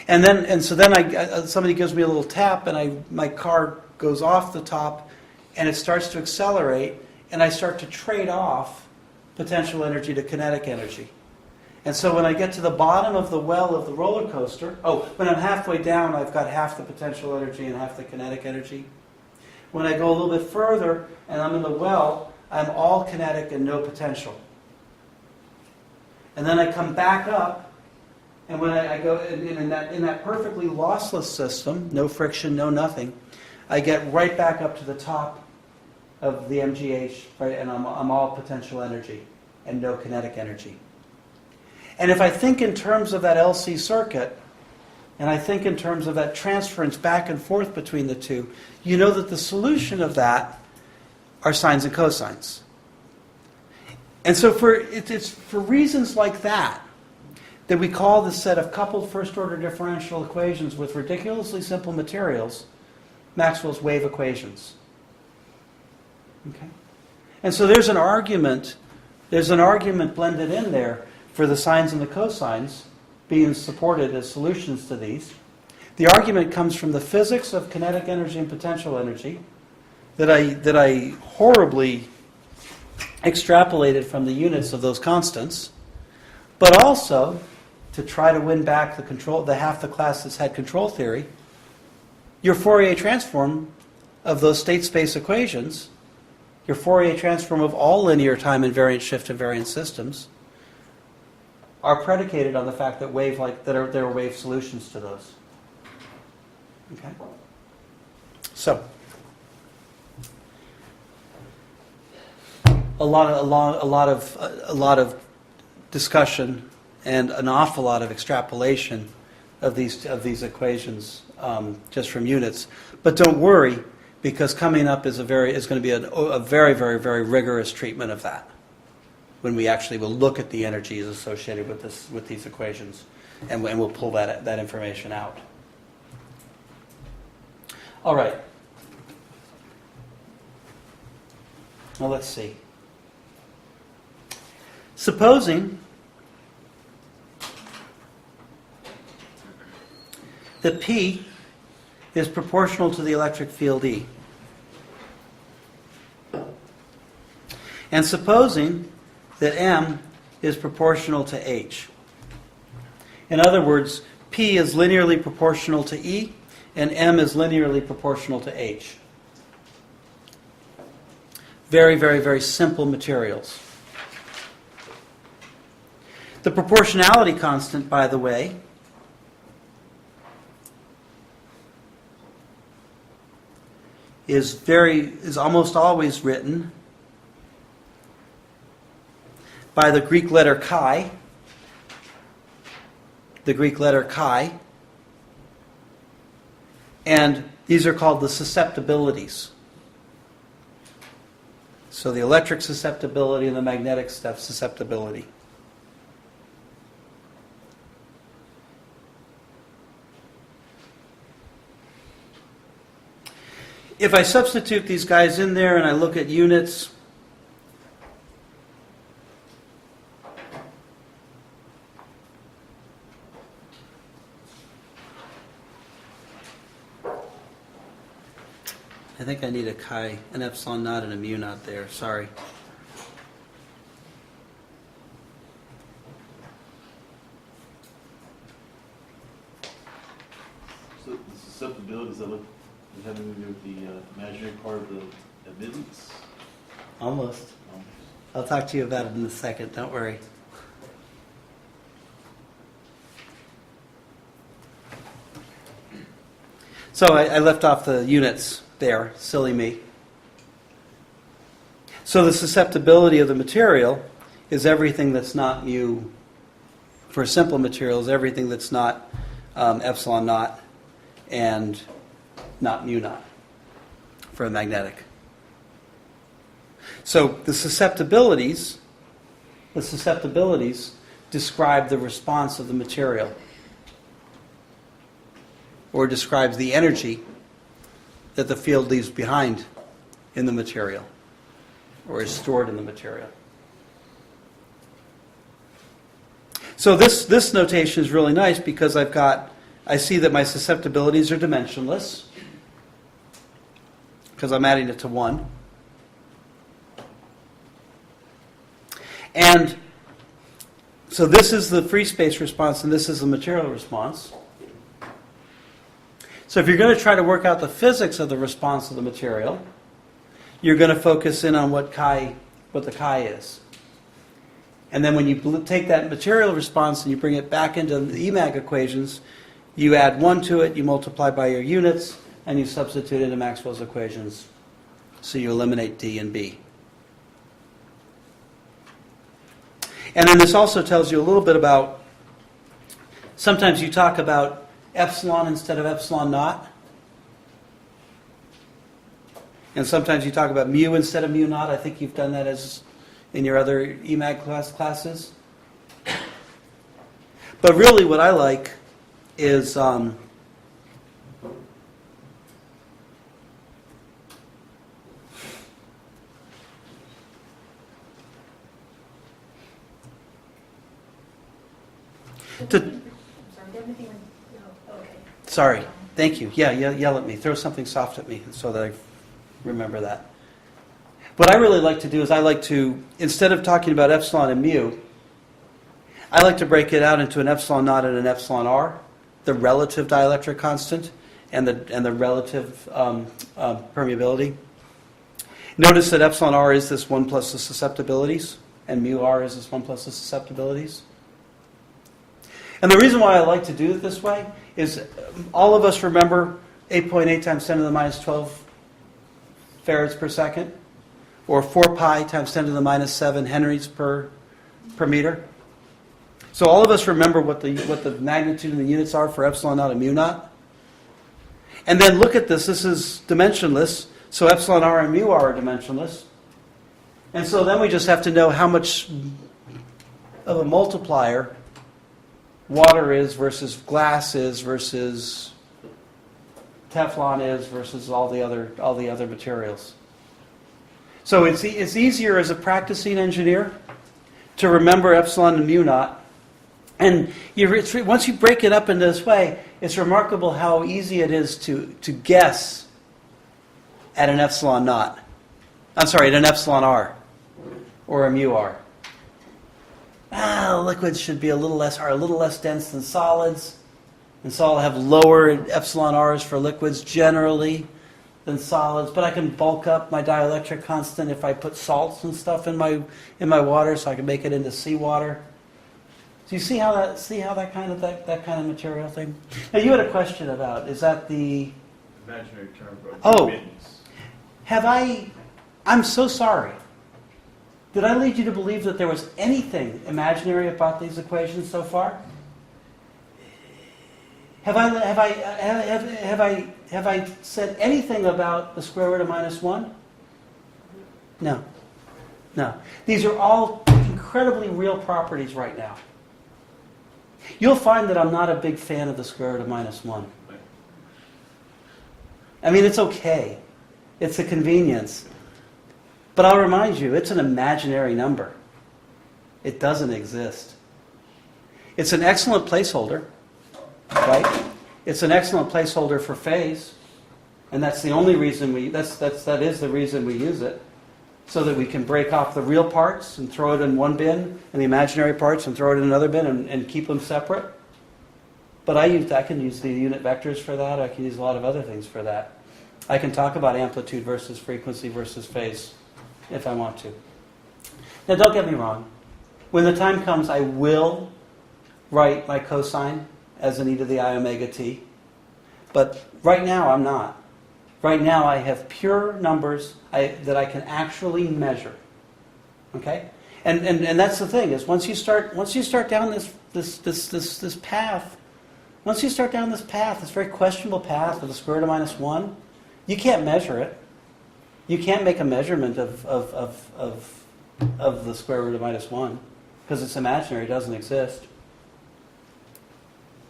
And so then somebody gives me a little tap and my car goes off the top and it starts to accelerate and I start to trade off potential energy to kinetic energy. And so when I get to the bottom of the well of the roller coaster, when I'm halfway down, I've got half the potential energy and half the kinetic energy. When I go a little bit further and I'm in the well, I'm all kinetic and no potential. And then I come back up, and when I go in that perfectly lossless system, no friction, no nothing, I get right back up to the top of the mgh, right, and I'm all potential energy and no kinetic energy. And if I think in terms of that LC circuit, and I think in terms of that transference back and forth between the two, you know that the solution of that are sines and cosines. And so it's for reasons like that that we call this set of coupled first-order differential equations with ridiculously simple materials Maxwell's wave equations. Okay? And so there's an argument blended in there for the sines and the cosines being supported as solutions to these. The argument comes from the physics of kinetic energy and potential energy that I horribly extrapolated from the units of those constants, but also to try to win back the half the class that's had control theory. Your Fourier transform of those state space equations, your Fourier transform of all linear time invariant shift invariant systems, are predicated on the fact that there are wave solutions to those. Okay? So, a lot of discussion and an awful lot of extrapolation of these equations just from units. But don't worry, because coming up is going to be a very, very, very rigorous treatment of that when we actually will look at the energies associated with these equations, and we'll pull that information out. All right. Well, let's see. Supposing that P is proportional to the electric field E, and supposing that M is proportional to H. In other words, P is linearly proportional to E, and M is linearly proportional to H. Very, very, very simple materials. The proportionality constant, by the way, is almost always written by the Greek letter chi. The Greek letter chi. And these are called the susceptibilities. So the electric susceptibility and the magnetic susceptibility. If I substitute these guys in there and I look at units, I think I need a chi, an epsilon naught, and a mu naught there. Sorry. So the susceptibilities that look having to do with the imaginary part of the admittance? Almost. I'll talk to you about it in a second. Don't worry. So I left off the units there. Silly me. So the susceptibility of the material is everything that's not mu. For simple materials, everything that's not epsilon naught and not mu naught for a magnetic. So the susceptibilities describe the response of the material, or describes the energy that the field leaves behind in the material, or is stored in the material. So this notation is really nice because I see that my susceptibilities are dimensionless, because I'm adding it to 1. And so this is the free space response, and this is the material response. So if you're going to try to work out the physics of the response of the material, you're going to focus in on what the chi is. And then when you take that material response and you bring it back into the EMAG equations, you add 1 to it, you multiply by your units, and you substitute into Maxwell's equations. So you eliminate D and B. And then this also tells you a little bit about, sometimes you talk about epsilon instead of epsilon naught. And sometimes you talk about mu instead of mu naught. I think you've done that as in your other EMAG classes. But really what I like is sorry, thank you. Yeah, yell at me. Throw something soft at me so that I remember that. What I really like to do is I like to, instead of talking about epsilon and mu, I like to break it out into an epsilon naught and an epsilon r, the relative dielectric constant and the relative permeability. Notice that epsilon r is this 1 plus the susceptibilities, and mu r is this 1 plus the susceptibilities. And the reason why I like to do it this way is all of us remember 8.8 times 10 to the minus 12 farads per second, or 4 pi times 10 to the minus 7 henries per meter. So all of us remember what the magnitude and the units are for epsilon naught and mu naught. And then look at this. This is dimensionless. So epsilon r and mu r are dimensionless. And so then we just have to know how much of a multiplier water is versus glass is versus Teflon is versus all the other materials. So it's easier as a practicing engineer to remember epsilon and mu naught. And once you break it up in this way, it's remarkable how easy it is to guess at an epsilon naught. I'm sorry, at an epsilon r or a mu r. Liquids should be a little less dense than solids, and so I'll have lower epsilon r's for liquids generally than solids. But I can bulk up my dielectric constant if I put salts and stuff in my water, so I can make it into seawater. Do you see how that kind of material thing? Now you had a question about, is that the Imaginary term for Oh. admittance. I'm so sorry. Did I lead you to believe that there was anything imaginary about these equations so far? Have I said anything about the square root of minus 1? No. These are all incredibly real properties right now. You'll find that I'm not a big fan of the square root of minus 1. I mean, it's okay. It's a convenience. But I'll remind you, it's an imaginary number. It doesn't exist. It's an excellent placeholder, right? It's an excellent placeholder for phase, and that's the only reason that is the reason we use it, so that we can break off the real parts and throw it in one bin, and the imaginary parts and throw it in another bin and keep them separate. But I can use the unit vectors for that. I can use a lot of other things for that. I can talk about amplitude versus frequency versus phase if I want to. Now, don't get me wrong. When the time comes, I will write my cosine as an e to the I omega t. But right now, I'm not. Right now, I have pure numbers that I can actually measure. Okay, and that's the thing, is once you start down this path, once you start down this path, this very questionable path of the square root of minus 1, you can't measure it. You can't make a measurement of the square root of minus 1 because it's imaginary, it doesn't exist.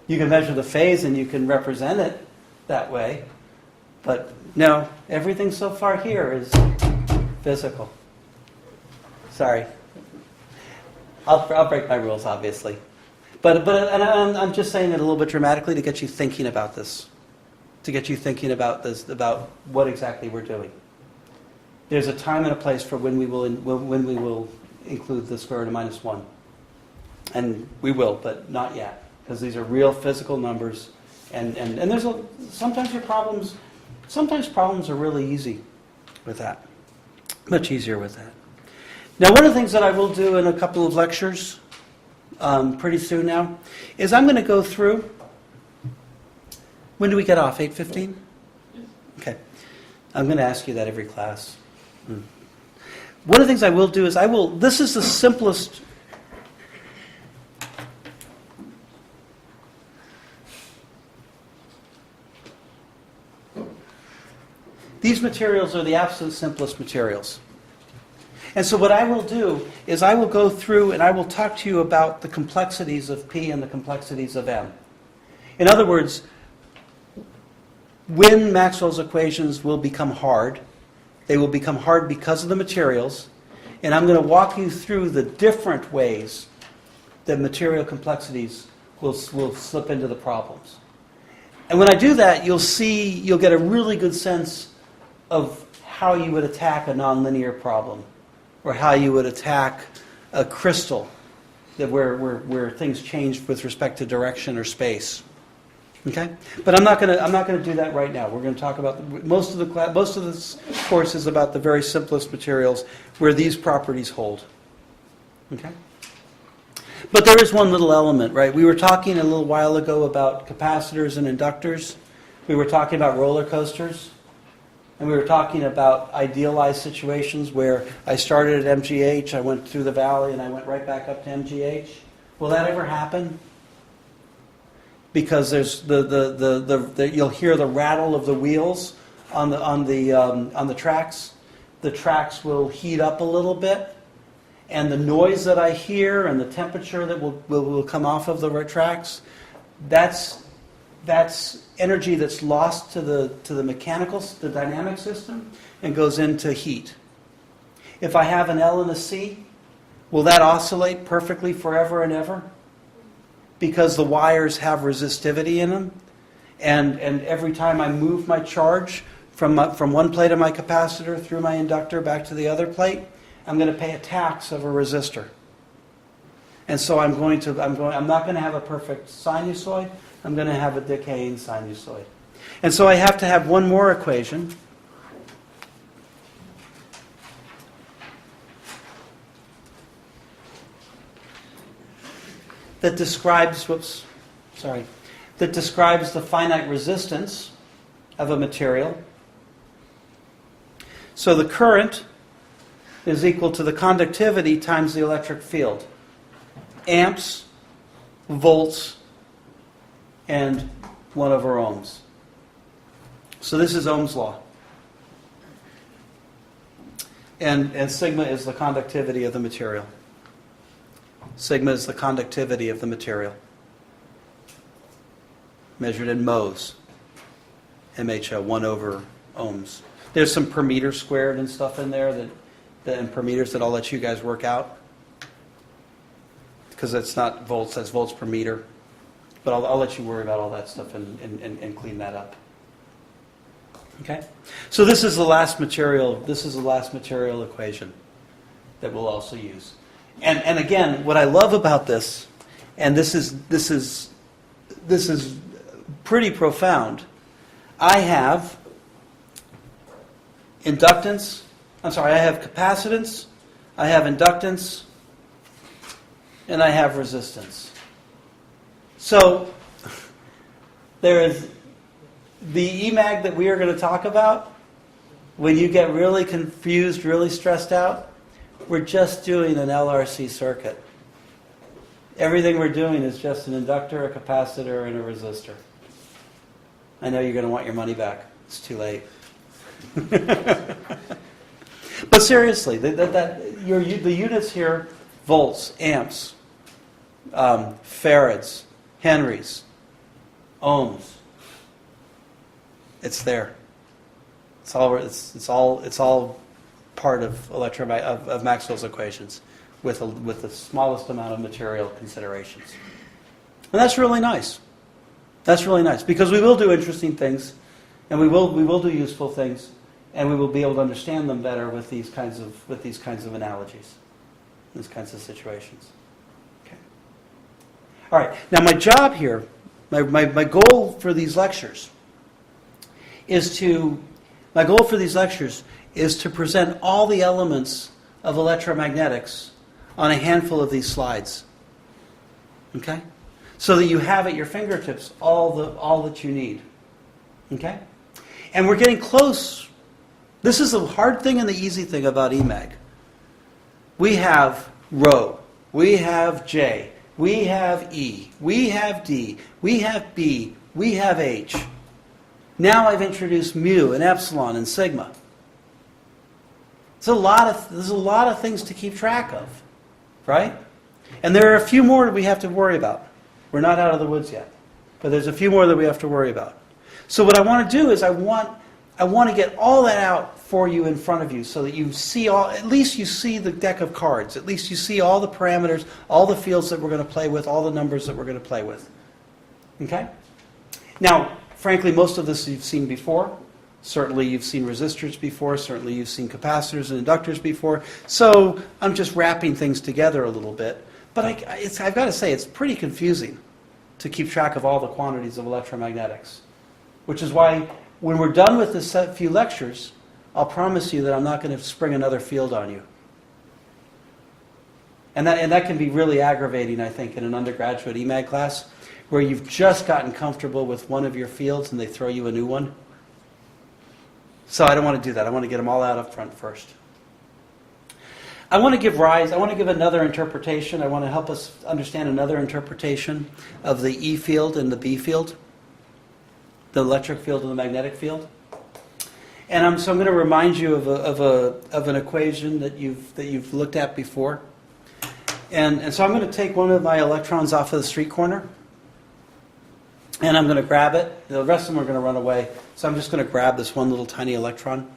You can measure the phase and you can represent it that way, but no, everything so far here is physical. Sorry. I'll break my rules, obviously. But I'm just saying it a little bit dramatically to get you thinking about this. To get you thinking about this, about what exactly we're doing. There's a time and a place for when we will include the square root of minus 1. And we will, but not yet. Because these are real physical numbers. And there's sometimes problems are really easy with that. Much easier with that. Now, one of the things that I will do in a couple of lectures, pretty soon now, is I'm going to go through. When do we get off? 8:15? Okay. I'm going to ask you that every class. One of the things I will do is this is the simplest. These materials are the absolute simplest materials. And so what I will do is I will go through and I will talk to you about the complexities of P and the complexities of M. In other words, when Maxwell's equations will become hard, they will become hard because of the materials, and I'm going to walk you through the different ways that material complexities will slip into the problems. And when I do that, you'll get a really good sense of how you would attack a nonlinear problem, or how you would attack a crystal that where things change with respect to direction or space. Okay, but I'm not going to do that right now. We're going to talk about most of this course is about the very simplest materials where these properties hold. Okay, but there is one little element, right? We were talking a little while ago about capacitors and inductors. We were talking about roller coasters, and we were talking about idealized situations where I started at MGH, I went through the valley, and I went right back up to MGH. Will that ever happen? Because there's you'll hear the rattle of the wheels on the tracks. The tracks will heat up a little bit, and the noise that I hear and the temperature that will come off of the tracks, that's energy that's lost to the dynamic system and goes into heat. If I have an L and a C, will that oscillate perfectly forever and ever? Because the wires have resistivity in them, and every time I move my charge from one plate of my capacitor through my inductor back to the other plate, I'm going to pay a tax of a resistor. And so I'm not going to have a perfect sinusoid. I'm going to have a decaying sinusoid. And so I have to have one more equation. That describes the finite resistance of a material. So the current is equal to the conductivity times the electric field. Amps, volts, and 1 over ohms. So this is Ohm's law. And sigma is the conductivity of the material. Sigma is the conductivity of the material, measured in mhos, MHO, 1 over ohms. There's some per meter squared and stuff in there and per meters that I'll let you guys work out, because that's not volts, that's volts per meter. But I'll let you worry about all that stuff and clean that up. Okay? So this is the last material equation that we'll also use. And again, what I love about this, and this is pretty profound. I have capacitance, I have inductance, and I have resistance. So there is the EMAG that we are going to talk about. When you get really confused, really stressed out, we're just doing an LRC circuit. Everything we're doing is just an inductor, a capacitor, and a resistor. I know you're going to want your money back. It's too late. But seriously, the units here, volts, amps, farads, henries, ohms. It's there. It's all part of Maxwell's equations with the smallest amount of material considerations. And that's really nice. That's really nice, because we will do interesting things, and we will do useful things, and we will be able to understand them better with these kinds of analogies, these kinds of situations. Okay. All right. Now my job here, my goal for these lectures is to present all the elements of electromagnetics on a handful of these slides. Okay? So that you have at your fingertips all that you need. Okay? And we're getting close. This is the hard thing and the easy thing about EMAG. We have rho, we have J, we have E, we have D, we have B, we have H. Now I've introduced mu and epsilon and sigma. There's a lot of things to keep track of, right? And there are a few more that we have to worry about. We're not out of the woods yet, but there's a few more that we have to worry about. So what I want to do is I want to get all that out for you in front of you so that you see at least you see the deck of cards. At least you see all the parameters, all the fields that we're going to play with, all the numbers that we're going to play with. Okay? Now, frankly, most of this you've seen before. Certainly you've seen resistors before. Certainly you've seen capacitors and inductors before. So I'm just wrapping things together a little bit. But I've got to say, it's pretty confusing to keep track of all the quantities of electromagnetics. Which is why, when we're done with this few lectures, I'll promise you that I'm not going to spring another field on you. And that can be really aggravating, I think, in an undergraduate EMAG class, where you've just gotten comfortable with one of your fields and they throw you a new one. So I don't want to do that. I want to get them all out up front first. I want to give another interpretation. I want to help us understand another interpretation of the E field and the B field, the electric field and the magnetic field. And so I'm going to remind you of an equation that you've looked at before. And so I'm going to take one of my electrons off of the street corner, and I'm going to grab it. The rest of them are going to run away. So I'm just going to grab this one little tiny electron,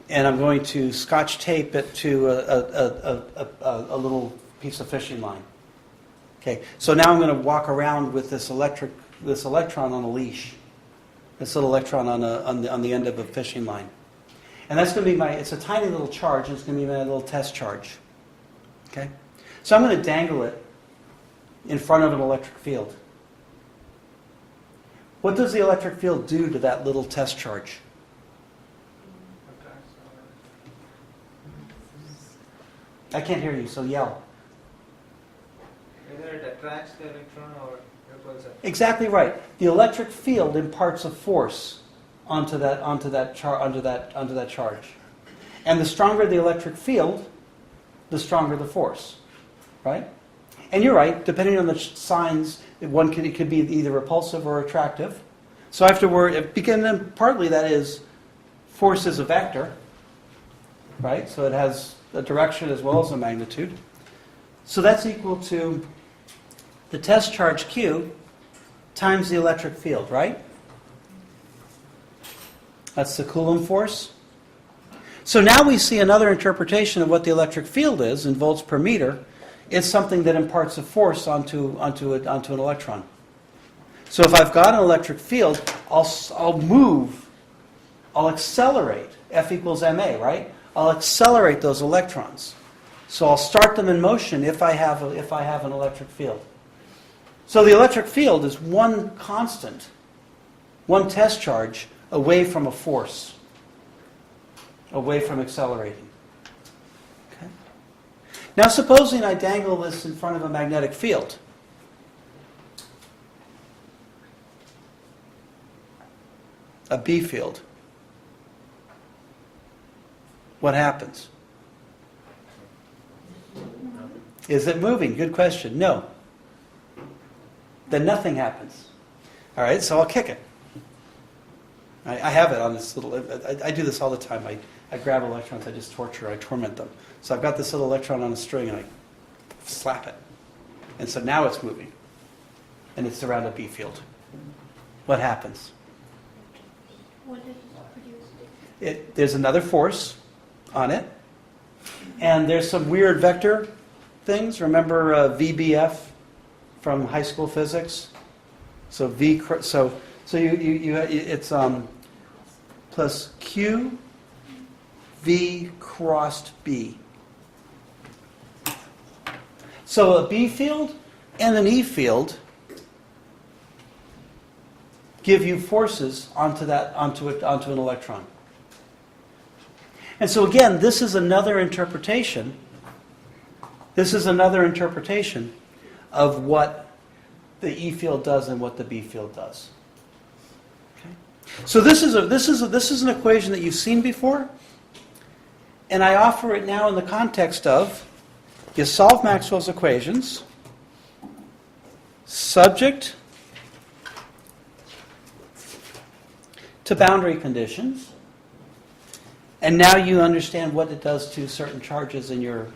and I'm going to scotch tape it to a little piece of fishing line. Okay. So now I'm going to walk around with this electron on a leash. This little electron on the end of a fishing line. And that's going to be it's a tiny little charge, and it's going to be my little test charge. Okay? So I'm going to dangle it in front of an electric field. What does the electric field do to that little test charge? I can't hear you, so yell. Either it attracts the electron or repels it. Exactly right. The electric field imparts a force onto that charge. And the stronger the electric field, the stronger the force. Right? And you're right, depending on the signs, it could be either repulsive or attractive. So I have to worry, partly that is, force is a vector. Right? So it has a direction as well as a magnitude. So that's equal to the test charge Q times the electric field, right? That's the Coulomb force. So now we see another interpretation of what the electric field is in volts per meter. It's something that imparts a force onto an electron. So if I've got an electric field, I'll move, I'll accelerate. F equals ma, right? I'll accelerate those electrons. So I'll start them in motion if I have an electric field. So the electric field is one constant, one test charge away from a force, away from accelerating. Okay? Now supposing I dangle this in front of a magnetic field. A B field. What happens? Is it moving? Good question. No. Then nothing happens. All right, so I'll kick it. I have it on this little... I do this all the time. I grab electrons, I just torment them. So I've got this little electron on a string, and I slap it. And so now it's moving. And it's around a B field. What happens? What does it produce? There's another force on it. And there's some weird vector things. Remember VBF from high school physics? So it's plus Q V crossed B. So a B field and an E field give you forces onto an electron. And so again, this is another interpretation. This is another interpretation of what the E field does and what the B field does. Okay? So this is an equation that you've seen before, and I offer it now in the context of you solve Maxwell's equations, subject to boundary conditions. And now you understand what it does to certain charges in your